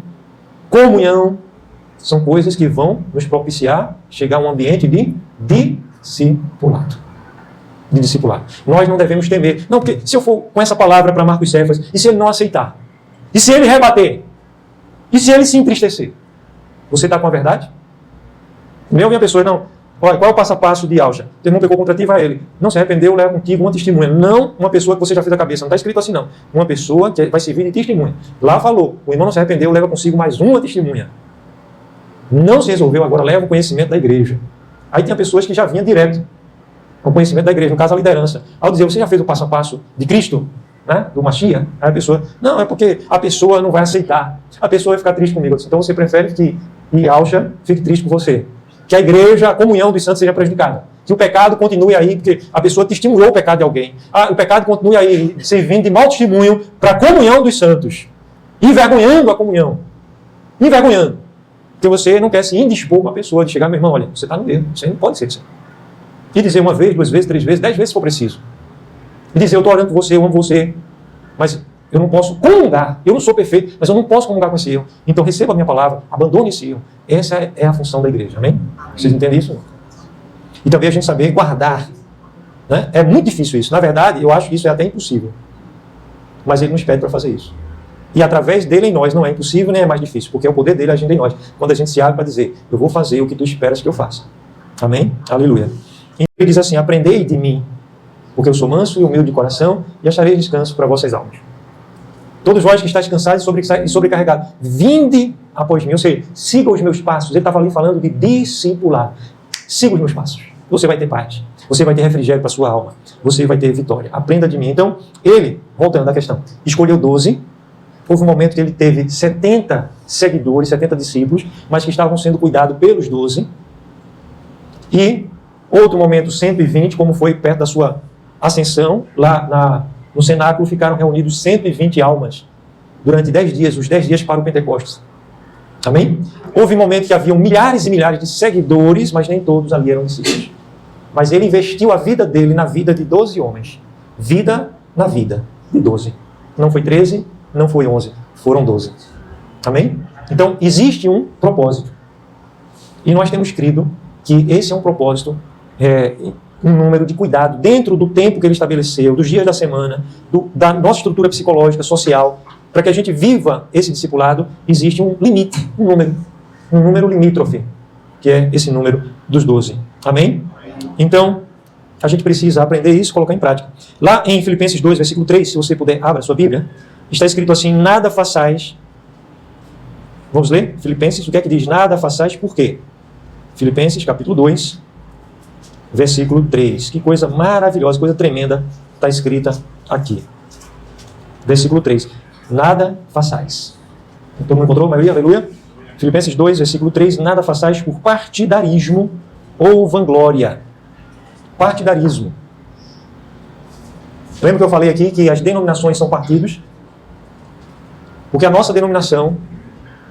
[SPEAKER 1] comunhão. São coisas que vão nos propiciar chegar a um ambiente de discipulado. De discipulado. Nós não devemos temer. Não, porque se eu for com essa palavra para Marcos Cefas, e se ele não aceitar? E se ele rebater? E se ele se entristecer? Você está com a verdade? Eu vi a pessoa, não. Olha, qual é o passo a passo de Alja? Teu irmão pecou contra ti, vai ele. Não se arrependeu, leva contigo uma testemunha. Não uma pessoa que você já fez a cabeça. Não está escrito assim, não. Uma pessoa que vai servir de testemunha. Lá falou, o irmão não se arrependeu, leva consigo mais uma testemunha. Não se resolveu, agora leva o conhecimento da igreja. Aí tinha pessoas que já vinham direto com o conhecimento da igreja, no caso a liderança. Ao dizer, você já fez o passo a passo de Cristo? Né? Do Mashiach? Aí a pessoa, não, é porque a pessoa não vai aceitar. A pessoa vai ficar triste comigo. Então você prefere que Alja fique triste com você. Que a igreja, a comunhão dos santos seja prejudicada. Que o pecado continue aí, porque a pessoa testemunhou o pecado de alguém. O pecado continue aí, servindo de mau testemunho para a comunhão dos santos. Envergonhando a comunhão. Envergonhando. Porque você não quer se indispor com a pessoa, de chegar, meu irmão, olha, você está no erro, você não pode ser isso. E dizer uma vez, 2 vezes, 3 vezes, 10 vezes se for preciso. E dizer, eu estou orando por você, eu amo você, mas eu não posso comungar. Eu não sou perfeito, mas eu não posso comungar com esse erro. Então receba a minha palavra, abandone esse erro. Essa é a função da igreja, amém? Vocês entendem isso? E também a gente saber guardar. Né? É muito difícil isso. Na verdade, eu acho que isso é até impossível. Mas ele nos pede para fazer isso. E através dele em nós não é impossível nem é mais difícil, porque é o poder dele agindo em nós. Quando a gente se abre para dizer, eu vou fazer o que tu esperas que eu faça. Amém? Aleluia. E ele diz assim, aprendei de mim, porque eu sou manso e humilde de coração, e acharei descanso para vossas almas. Todos vós que estáis cansados e sobrecarregados, vinde após mim, ou seja, siga os meus passos. Ele estava ali falando de discipular. Siga os meus passos. Você vai ter paz. Você vai ter refrigério para a sua alma. Você vai ter vitória. Aprenda de mim. Então, ele, voltando à questão, escolheu 12. Houve um momento que ele teve 70 seguidores, 70 discípulos, mas que estavam sendo cuidados pelos 12. E outro momento, 120, como foi perto da sua ascensão, lá no cenáculo ficaram reunidos 120 almas durante 10 dias, os 10 dias para o Pentecostes. Amém? Houve um momento que haviam milhares e milhares de seguidores, mas nem todos ali eram discípulos. Mas ele investiu a vida dele na vida de 12 homens. Vida na vida de 12. Não foi 13, não foi 11, foram 12. Amém? Então, existe um propósito. E nós temos crido que esse é um propósito, um número de cuidado dentro do tempo que ele estabeleceu, dos dias da semana, da nossa estrutura psicológica, social, para que a gente viva esse discipulado, existe um limite, um número limítrofe, que é esse número dos 12. Amém? Então, a gente precisa aprender isso e colocar em prática. Lá em Filipenses 2, versículo 3, se você puder, abra a sua Bíblia, está escrito assim, nada façais. Vamos ler? Filipenses, o que é que diz? Nada façais por quê? Filipenses, capítulo 2, versículo 3. Que coisa maravilhosa, coisa tremenda está escrita aqui. Versículo 3. Nada façais. Todo mundo encontrou? Maria, aleluia? Filipenses 2, versículo 3. Nada façais por partidarismo ou vanglória. Partidarismo. Lembra que eu falei aqui que as denominações são partidos? Porque a nossa denominação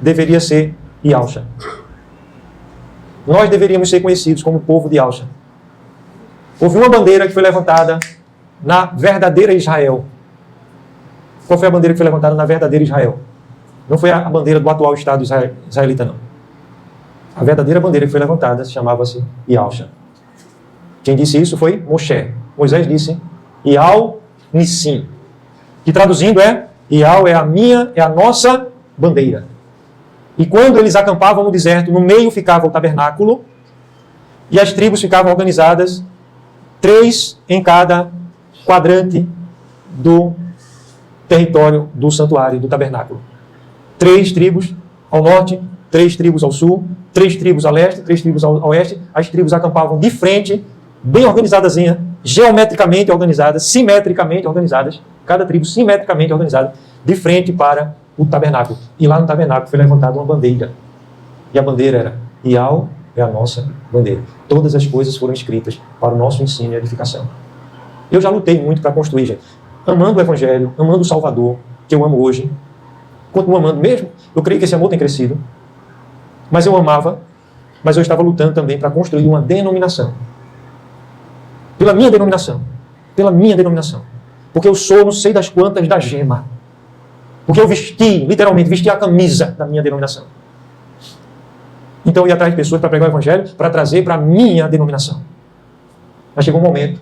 [SPEAKER 1] deveria ser Yahusha. Nós deveríamos ser conhecidos como o povo de Yahusha. Houve uma bandeira que foi levantada na verdadeira Israel. Qual foi a bandeira que foi levantada na verdadeira Israel? Não foi a bandeira do atual Estado israelita, não. A verdadeira bandeira que foi levantada chamava-se Yahusha. Quem disse isso foi Moshe. Moisés disse Yahweh Nissim, que traduzindo é Yahweh é a nossa bandeira. E quando eles acampavam no deserto, no meio ficava o tabernáculo e as tribos ficavam organizadas, 3 em cada quadrante do território do santuário, do tabernáculo. 3 tribos ao norte, 3 tribos ao sul, 3 tribos a leste, 3 tribos ao oeste. As tribos acampavam de frente, bem organizadas, geometricamente organizadas, simetricamente organizadas, cada tribo simetricamente organizada, de frente para o tabernáculo. E lá no tabernáculo foi levantada uma bandeira. E a bandeira era Yahweh é a nossa bandeira. Todas as coisas foram escritas para o nosso ensino e edificação. Eu já lutei muito para construir, gente. Amando o Evangelho, amando o Salvador, que eu amo hoje. Continuo amando mesmo. Eu creio que esse amor tem crescido. Mas eu amava, mas eu estava lutando também para construir uma denominação. Pela minha denominação. Pela minha denominação. Porque eu sou não sei das quantas da gema. Porque eu literalmente, vesti a camisa da minha denominação. Então eu ia atrás de pessoas para pregar o Evangelho, para trazer para a minha denominação. Mas chegou um momento,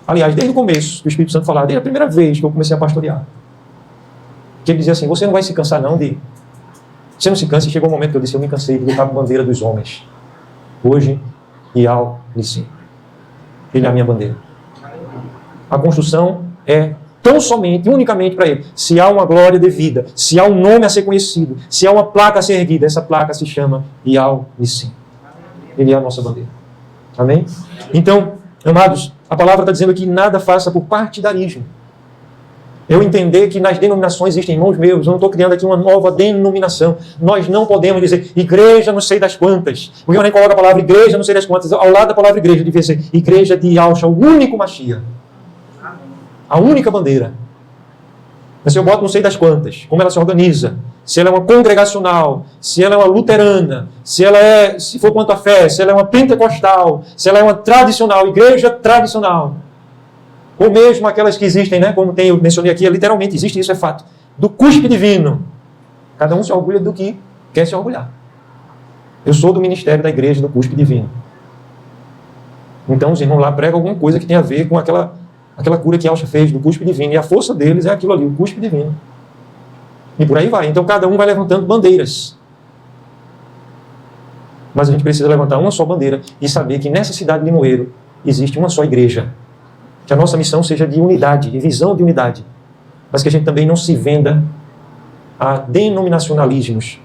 [SPEAKER 1] aliás, desde o começo, que o Espírito Santo falava, desde a primeira vez que eu comecei a pastorear, que ele dizia assim, você não vai se cansar não de... Você não se cansa, e chegou um momento que eu disse, eu me cansei de lutar com a bandeira dos homens. Hoje, Yahweh Nissim. Ele é a minha bandeira. A construção é tão somente, unicamente para ele. Se há uma glória devida, se há um nome a ser conhecido, se há uma placa a ser erguida, essa placa se chama Yahweh Nissim. Ele é a nossa bandeira. Amém? Então, amados, a palavra está dizendo que nada faça por partidarismo. Eu entender que nas denominações existem irmãos meus, eu não estou criando aqui uma nova denominação. Nós não podemos dizer igreja não sei das quantas. Porque eu nem coloco a palavra igreja não sei das quantas. Ao lado da palavra igreja devia ser igreja de Yahusha, o único Mashiach. A única bandeira. Mas se eu boto não sei das quantas, como ela se organiza, se ela é uma congregacional, se ela é uma luterana, se for quanto à fé, se ela é uma pentecostal, se ela é uma tradicional, igreja tradicional, ou mesmo aquelas que existem, né, como eu mencionei aqui, literalmente existe, isso é fato, do cuspe divino. Cada um se orgulha do que quer se orgulhar. Eu sou do ministério da igreja do cuspe divino. Então os irmãos lá pregam alguma coisa que tem a ver com aquela cura que Yahusha fez do cuspe divino. E a força deles é aquilo ali, o cuspe divino. E por aí vai. Então cada um vai levantando bandeiras. Mas a gente precisa levantar uma só bandeira e saber que nessa cidade de Limoeiro existe uma só igreja. Que a nossa missão seja de unidade, de visão de unidade. Mas que a gente também não se venda a denominacionalismos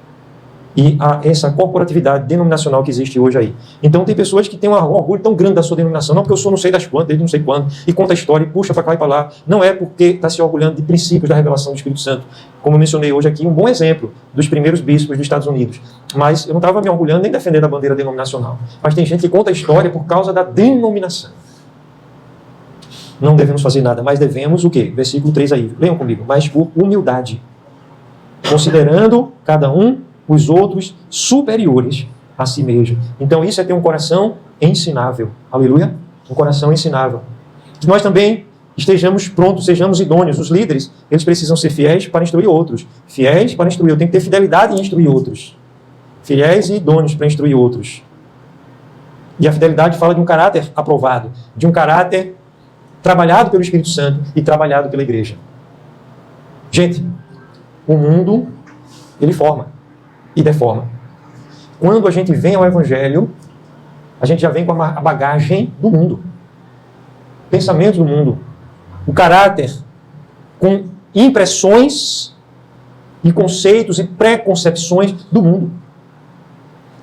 [SPEAKER 1] e a essa corporatividade denominacional que existe hoje aí. Então tem pessoas que têm um orgulho tão grande da sua denominação, não porque eu sou não sei das quantas, desde não sei quando, e conta a história e puxa para cá e para lá. Não é porque está se orgulhando de princípios da revelação do Espírito Santo. Como eu mencionei hoje aqui, um bom exemplo dos primeiros bispos dos Estados Unidos. Mas eu não estava me orgulhando nem defendendo a bandeira denominacional. Mas tem gente que conta a história por causa da denominação. Não devemos fazer nada, mas devemos o quê? Versículo 3 aí. Leiam comigo. Mas por humildade, considerando cada um os outros superiores a si mesmo. Então isso é ter um coração ensinável. Aleluia? Um coração ensinável. Que nós também estejamos prontos, sejamos idôneos. Os líderes, eles precisam ser fiéis para instruir outros. Fiéis para instruir. Eu tenho que ter fidelidade em instruir outros. Fiéis e idôneos para instruir outros. E a fidelidade fala de um caráter aprovado, de um caráter trabalhado pelo Espírito Santo e trabalhado pela igreja. Gente, o mundo, ele forma e deforma. Quando a gente vem ao Evangelho, a gente já vem com a bagagem do mundo. Pensamento do mundo. O caráter com impressões e conceitos e preconcepções do mundo.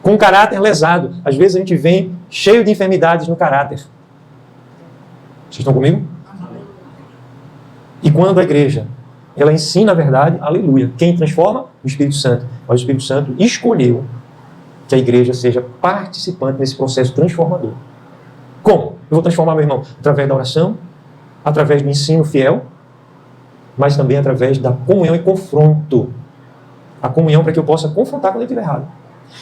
[SPEAKER 1] Com caráter lesado. Às vezes a gente vem cheio de enfermidades no caráter. Vocês estão comigo? E quando a igreja, ela ensina a verdade, aleluia. Quem transforma? O Espírito Santo. Mas o Espírito Santo escolheu que a igreja seja participante nesse processo transformador. Como? Eu vou transformar, meu irmão, através da oração, através do ensino fiel, mas também através da comunhão e confronto A comunhão para que eu possa confrontar quando ele estiver errado.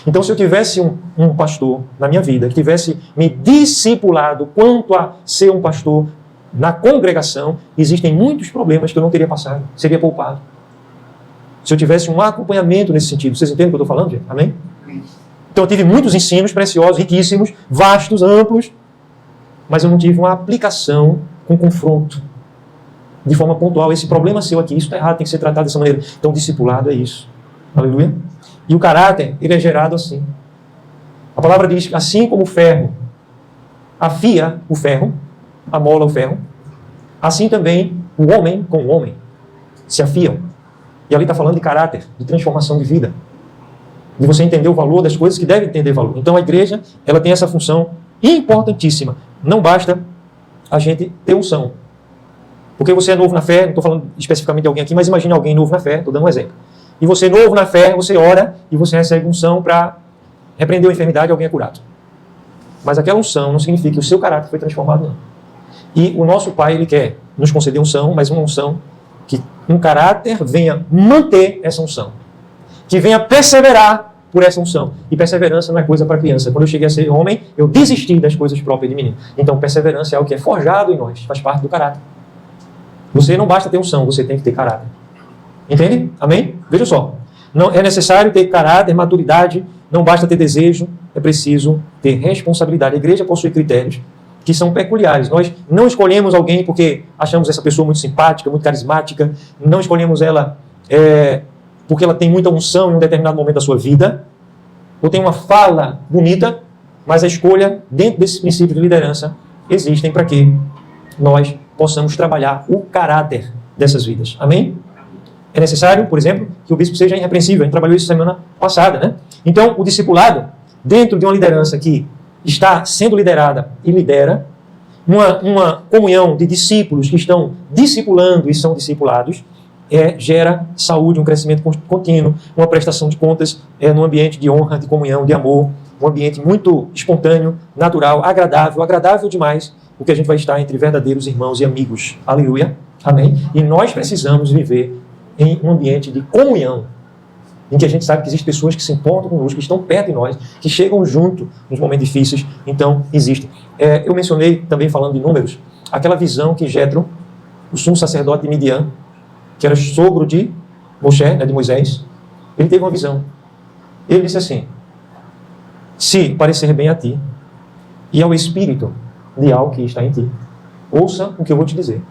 [SPEAKER 1] Então, se eu tivesse um pastor na minha vida, que tivesse me discipulado quanto a ser um pastor na congregação, existem muitos problemas que eu não teria passado, seria poupado. Se eu tivesse um acompanhamento nesse sentido. Vocês entendem o que eu estou falando, gente? Amém? Então, eu tive muitos ensinos preciosos, riquíssimos, vastos, amplos, mas eu não tive uma aplicação com confronto, de forma pontual. Esse problema seu aqui, isso está errado, tem que ser tratado dessa maneira. Então, o discipulado é isso. Aleluia? E o caráter, ele é gerado assim. A palavra diz que assim como o ferro afia o ferro, amola o ferro, assim também o homem com o homem se afiam. E ali está falando de caráter, de transformação de vida, de você entender o valor das coisas que deve entender valor. Então a igreja, ela tem essa função importantíssima. Não basta a gente ter unção. Porque você é novo na fé, não estou falando especificamente de alguém aqui, mas imagine alguém novo na fé, estou dando um exemplo. E você novo na fé, você ora e você recebe unção para repreender a enfermidade e alguém é curado. Mas aquela unção não significa que o seu caráter foi transformado, não. E o nosso Pai, Ele quer nos conceder unção, mas uma unção que um caráter venha manter essa unção. Que venha perseverar por essa unção. E perseverança não é coisa para criança. Quando eu cheguei a ser homem, eu desisti das coisas próprias de menino. Então perseverança é algo que é forjado em nós, faz parte do caráter. Você não basta ter unção, você tem que ter caráter. Entende? Amém? Veja só. Não é necessário ter caráter, maturidade, não basta ter desejo, é preciso ter responsabilidade. A igreja possui critérios que são peculiares. Nós não escolhemos alguém porque achamos essa pessoa muito simpática, muito carismática, não escolhemos ela porque ela tem muita unção em um determinado momento da sua vida, ou tem uma fala bonita, mas a escolha dentro desse princípio de liderança existem para que nós possamos trabalhar o caráter dessas vidas. Amém? É necessário, por exemplo, que o bispo seja irrepreensível. A gente trabalhou isso semana passada, né? Então, o discipulado, dentro de uma liderança que está sendo liderada e lidera, uma comunhão de discípulos que estão discipulando e são discipulados, gera saúde, um crescimento contínuo, uma prestação de contas num ambiente de honra, de comunhão, de amor, um ambiente muito espontâneo, natural, agradável demais, porque a gente vai estar entre verdadeiros irmãos e amigos. Aleluia. Amém? E nós precisamos viver em um ambiente de comunhão, em que a gente sabe que existem pessoas que se importam conosco, que estão perto de nós, que chegam junto nos momentos difíceis. Então, existe. Eu mencionei, também falando de números, aquela visão que Jetro, o sumo sacerdote de Midian, que era sogro de Moisés, ele teve uma visão. Ele disse assim: se parecer bem a ti e ao espírito de algo que está em ti, ouça o que eu vou te dizer.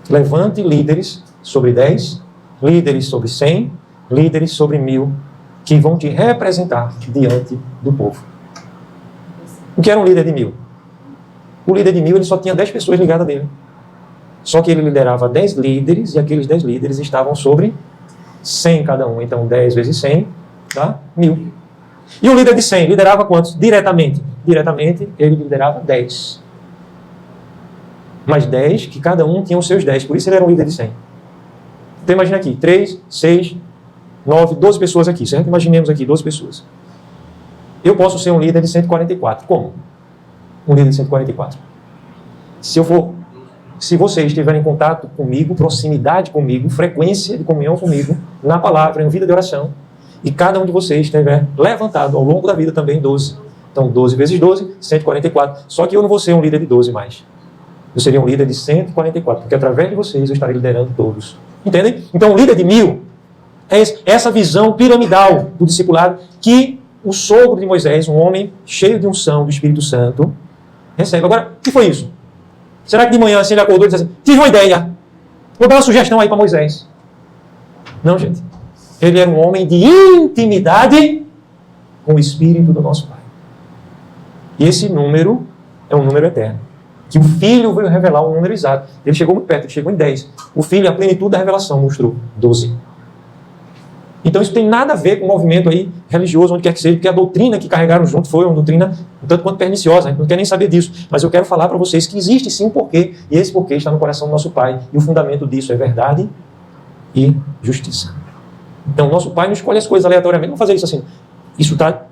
[SPEAKER 1] Levante líderes sobre 10, líderes sobre 100, líderes sobre 1000, que vão te representar diante do povo. O que era um líder de 1000? O líder de 1000, ele só tinha 10 pessoas ligadas a ele. Só que ele liderava 10 líderes, e aqueles 10 líderes estavam sobre 100 cada um. Então 10 vezes 100 dá 1000. E o líder de 100 liderava quantos? Diretamente. Diretamente, ele liderava 10. Mas 10, que cada um tinha os seus 10. Por isso ele era um líder de 100. Então imagina aqui, 3, 6, 9, 12 pessoas aqui, certo? Imaginemos aqui 12 pessoas. Eu posso ser um líder de 144. Como? Um líder de 144. Se vocês estiverem em contato comigo, proximidade comigo, frequência de comunhão comigo, na palavra, em vida de oração, e cada um de vocês estiver levantado ao longo da vida também 12. Então 12 vezes 12, 144. Só que eu não vou ser um líder de 12 mais. Eu seria um líder de 144, porque através de vocês eu estarei liderando todos. Entendem? Então, o líder de 1000 é essa visão piramidal do discipulado que o sogro de Moisés, um homem cheio de unção do Espírito Santo, recebe. Agora, o que foi isso? Será que de manhã assim, ele acordou e disse assim: tive uma ideia, vou dar uma sugestão aí para Moisés? Não, gente. Ele era um homem de intimidade com o Espírito do nosso Pai. E esse número é um número eterno. Que o Filho veio revelar um número exato. Ele chegou muito perto, ele chegou em 10. O Filho, a plenitude da revelação, mostrou 12. Então isso tem nada a ver com o movimento aí religioso, onde quer que seja, porque a doutrina que carregaram junto foi uma doutrina um tanto quanto perniciosa. A gente não quer nem saber disso. Mas eu quero falar para vocês que existe sim um porquê, e esse porquê está no coração do nosso Pai. E o fundamento disso é verdade e justiça. Então nosso Pai não escolhe as coisas aleatoriamente. Vamos fazer isso assim.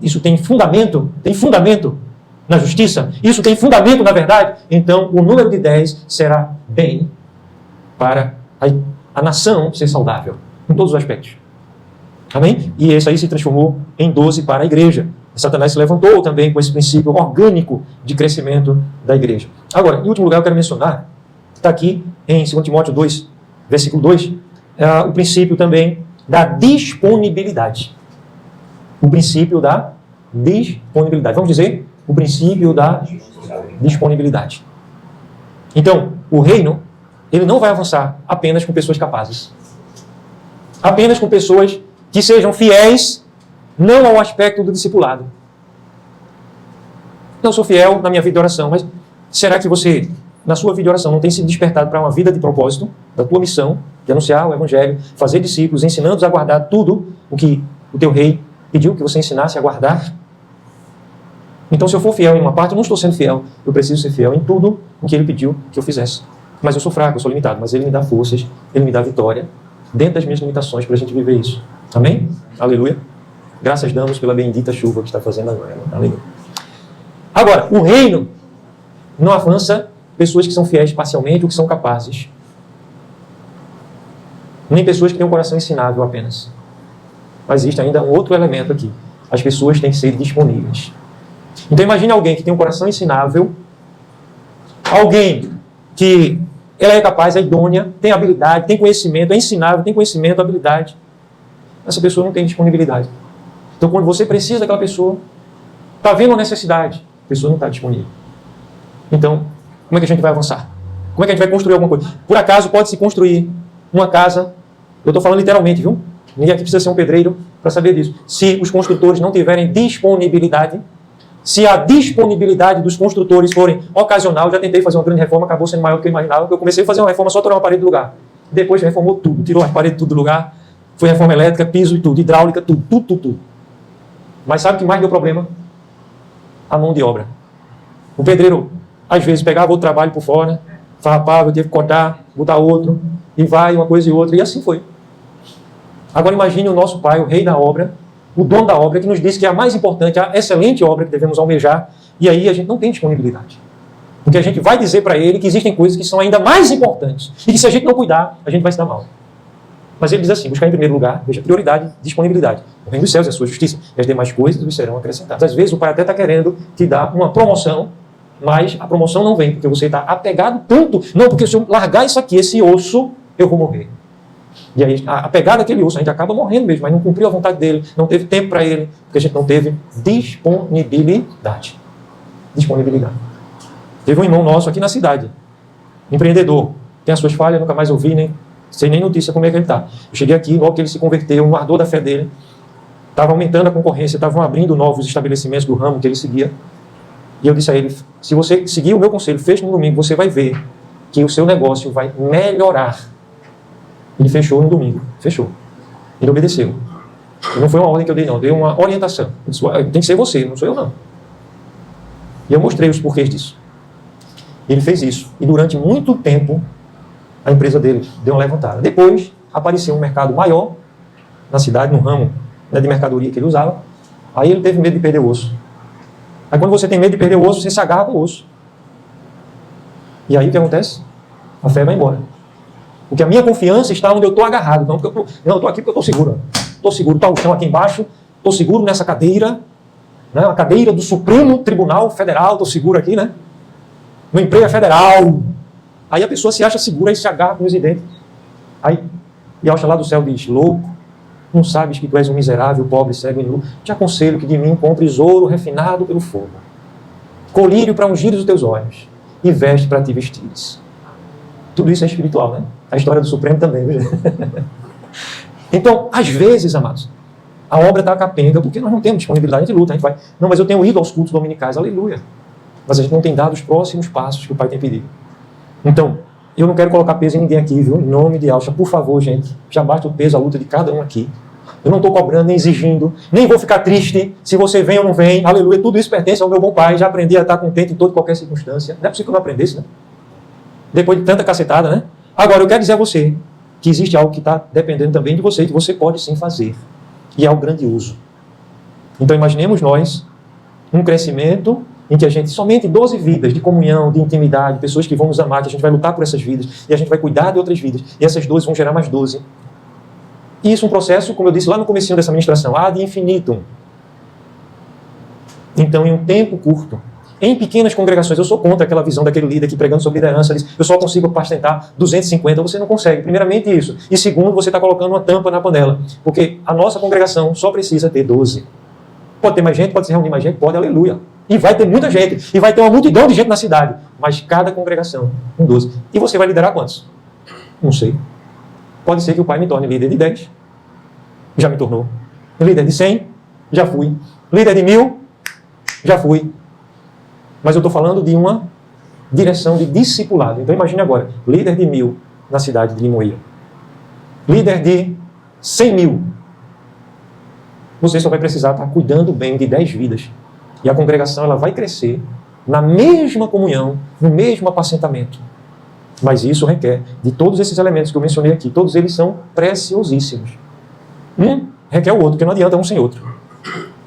[SPEAKER 1] Isso tem fundamento na justiça, isso tem fundamento na verdade, então o número de 10 será bem para a nação ser saudável, em todos os aspectos. Amém? E esse aí se transformou em 12 para a igreja. Satanás se levantou também com esse princípio orgânico de crescimento da igreja. Agora, em último lugar, eu quero mencionar, está aqui em 2 Timóteo 2, versículo 2, o princípio também da disponibilidade. O princípio da disponibilidade. Vamos dizer, o princípio da disponibilidade. Então, o reino, ele não vai avançar apenas com pessoas capazes. Apenas com pessoas que sejam fiéis, não ao aspecto do discipulado. Não sou fiel na minha vida de oração, mas será que você, na sua vida de oração, não tem sido despertado para uma vida de propósito, da tua missão, de anunciar o Evangelho, fazer discípulos, ensinando-os a guardar tudo o que o teu rei pediu que você ensinasse a guardar? Então, se eu for fiel em uma parte, eu não estou sendo fiel. Eu preciso ser fiel em tudo o que ele pediu que eu fizesse. Mas eu sou fraco, eu sou limitado, mas ele me dá forças, ele me dá vitória, dentro das minhas limitações, para a gente viver isso. Amém? Aleluia. Graças damos pela bendita chuva que está fazendo agora. Aleluia. Agora, o reino não avança pessoas que são fiéis parcialmente ou que são capazes. Nem pessoas que têm um coração ensinável apenas. Mas existe ainda um outro elemento aqui. As pessoas têm que ser disponíveis. Então imagine alguém que tem um coração ensinável, alguém que ela é capaz, é idônea, tem habilidade, tem conhecimento, é ensinável, tem conhecimento, habilidade. Essa pessoa não tem disponibilidade. Então quando você precisa daquela pessoa, está vendo uma necessidade, a pessoa não está disponível. Então, como é que a gente vai avançar? Como é que a gente vai construir alguma coisa? Por acaso pode-se construir uma casa, eu estou falando literalmente, viu? Ninguém aqui precisa ser um pedreiro para saber disso. Se os construtores não tiverem disponibilidade, se a disponibilidade dos construtores forem ocasional, já tentei fazer uma grande reforma, acabou sendo maior do que eu imaginava, eu comecei a fazer uma reforma só tirando uma parede do lugar. Depois reformou tudo, tirou as paredes tudo do lugar, foi reforma elétrica, piso e tudo, hidráulica, tudo. Mas sabe o que mais deu problema? A mão de obra. O pedreiro, às vezes, pegava outro trabalho por fora, farrapava, teve que cortar, botar outro, e vai, uma coisa e outra, e assim foi. Agora imagine o nosso Pai, o Rei da obra, o dono da obra, que nos diz que é a mais importante, a excelente obra que devemos almejar, e aí a gente não tem disponibilidade. Porque a gente vai dizer para ele que existem coisas que são ainda mais importantes, e que se a gente não cuidar, a gente vai se dar mal. Mas ele diz assim, buscar em primeiro lugar, veja, prioridade, disponibilidade. O reino dos céus é a sua justiça, e as demais coisas vos serão acrescentadas. Às vezes o Pai até está querendo te dar uma promoção, mas a promoção não vem, porque você está apegado tanto, não, porque se eu largar isso aqui, esse osso, eu vou morrer. E aí, apegado àquele osso, a gente acaba morrendo mesmo, mas não cumpriu a vontade dele, não teve tempo para ele, porque a gente não teve disponibilidade. Disponibilidade. Teve um irmão nosso aqui na cidade, empreendedor, tem as suas falhas, nunca mais ouvi, nem sei nem notícia como é que ele está. Eu cheguei aqui, logo que ele se converteu, no ardor da fé dele, estava aumentando a concorrência, estavam abrindo novos estabelecimentos do ramo que ele seguia, e eu disse a ele, se você seguir o meu conselho, feche no domingo, você vai ver que o seu negócio vai melhorar. Ele fechou no domingo. Fechou. Ele obedeceu. E não foi uma ordem que eu dei, não. Eu dei uma orientação. Eu disse, tem que ser você, não sou eu, não. E eu mostrei os porquês disso. Ele fez isso. E durante muito tempo, a empresa dele deu uma levantada. Depois, apareceu um mercado maior na cidade, no ramo, né, de mercadoria que ele usava. Aí ele teve medo de perder o osso. Aí quando você tem medo de perder o osso, você se agarra com o osso. E aí o que acontece? A fé vai embora. Porque a minha confiança está onde eu estou agarrado. Não, porque eu estou aqui porque eu estou seguro. Estou seguro, está o chão aqui embaixo. Estou seguro nessa cadeira. Né, a cadeira do Supremo Tribunal Federal. Estou seguro aqui, né? No emprego federal. Aí a pessoa se acha segura e se agarra com os dentes. Aí Yahshua lá do céu diz, louco, não sabes que tu és um miserável, pobre, cego e nu? Te aconselho que de mim compres ouro refinado pelo fogo. Colírio para ungir os teus olhos. E veste para te vestires. Tudo isso é espiritual, né? A história do Supremo também. Então, às vezes, amados, a obra está capenga porque nós não temos disponibilidade, a gente luta, a gente vai. Não, mas eu tenho ido aos cultos dominicais, aleluia. Mas a gente não tem dado os próximos passos que o Pai tem pedido. Então, eu não quero colocar peso em ninguém aqui, viu? Em nome de Yahshua, por favor, gente. Já basta o peso, a luta de cada um aqui. Eu não estou cobrando, nem exigindo, nem vou ficar triste se você vem ou não vem. Aleluia, tudo isso pertence ao meu bom Pai. Já aprendi a estar contente em toda e qualquer circunstância. Não é possível que eu não aprendesse, né? Depois de tanta cacetada, né? Agora, eu quero dizer a você que existe algo que está dependendo também de você, que você pode sim fazer. E é o grandioso. Então, imaginemos nós um crescimento em que a gente, somente 12 vidas de comunhão, de intimidade, pessoas que vão nos amar, que a gente vai lutar por essas vidas, e a gente vai cuidar de outras vidas, e essas 12 vão gerar mais 12. E isso é um processo, como eu disse lá no comecinho dessa ministração, ad infinitum. Então, em um tempo curto, em pequenas congregações, eu sou contra aquela visão daquele líder que pregando sobre liderança diz, eu só consigo apacentar 250, você não consegue. Primeiramente isso. E segundo, você está colocando uma tampa na panela. Porque a nossa congregação só precisa ter 12. Pode ter mais gente, pode se reunir mais gente, pode, aleluia. E vai ter muita gente, e vai ter uma multidão de gente na cidade. Mas cada congregação, com 12. E você vai liderar quantos? Não sei. Pode ser que o Pai me torne líder de 10. Já me tornou. Líder de 100, já fui. Líder de 1000, já fui. Mas eu estou falando de uma direção de discipulado. Então imagine agora, líder de 1000 na cidade de Limoeiro. Líder de 100.000. Você só vai precisar estar cuidando bem de 10 vidas. E a congregação ela vai crescer na mesma comunhão, no mesmo apacentamento. Mas isso requer de todos esses elementos que eu mencionei aqui. Todos eles são preciosíssimos. Um requer o outro, porque não adianta um sem outro.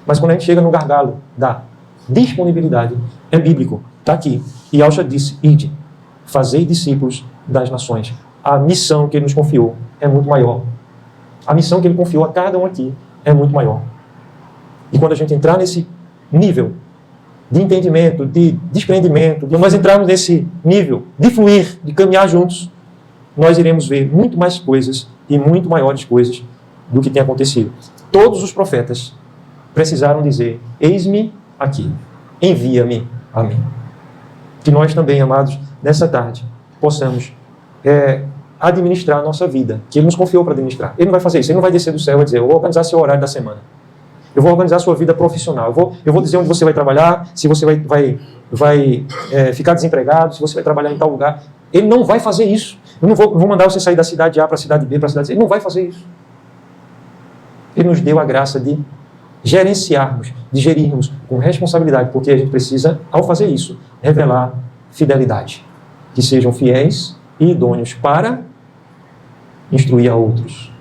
[SPEAKER 1] Mas quando a gente chega no gargalo da disponibilidade, é bíblico. Está aqui. E Yahshua disse, ide, fazei discípulos das nações. A missão que ele nos confiou é muito maior. A missão que ele confiou a cada um aqui é muito maior. E quando a gente entrar nesse nível de entendimento, de desprendimento, de nós entrarmos nesse nível de fluir, de caminhar juntos, nós iremos ver muito mais coisas e muito maiores coisas do que tem acontecido. Todos os profetas precisaram dizer, eis-me aqui, envia-me a mim. Que nós também, amados, nessa tarde, possamos administrar a nossa vida, que Ele nos confiou para administrar. Ele não vai fazer isso, Ele não vai descer do céu e dizer, eu vou organizar seu horário da semana. Eu vou organizar a sua vida profissional. Eu vou dizer onde você vai trabalhar, se você vai ficar desempregado, se você vai trabalhar em tal lugar. Ele não vai fazer isso. Eu não vou mandar você sair da cidade A para a cidade B, para a cidade C. Ele não vai fazer isso. Ele nos deu a graça de gerenciarmos, de gerirmos com responsabilidade, porque a gente precisa, ao fazer isso, revelar fidelidade. Que sejam fiéis e idôneos para instruir a outros.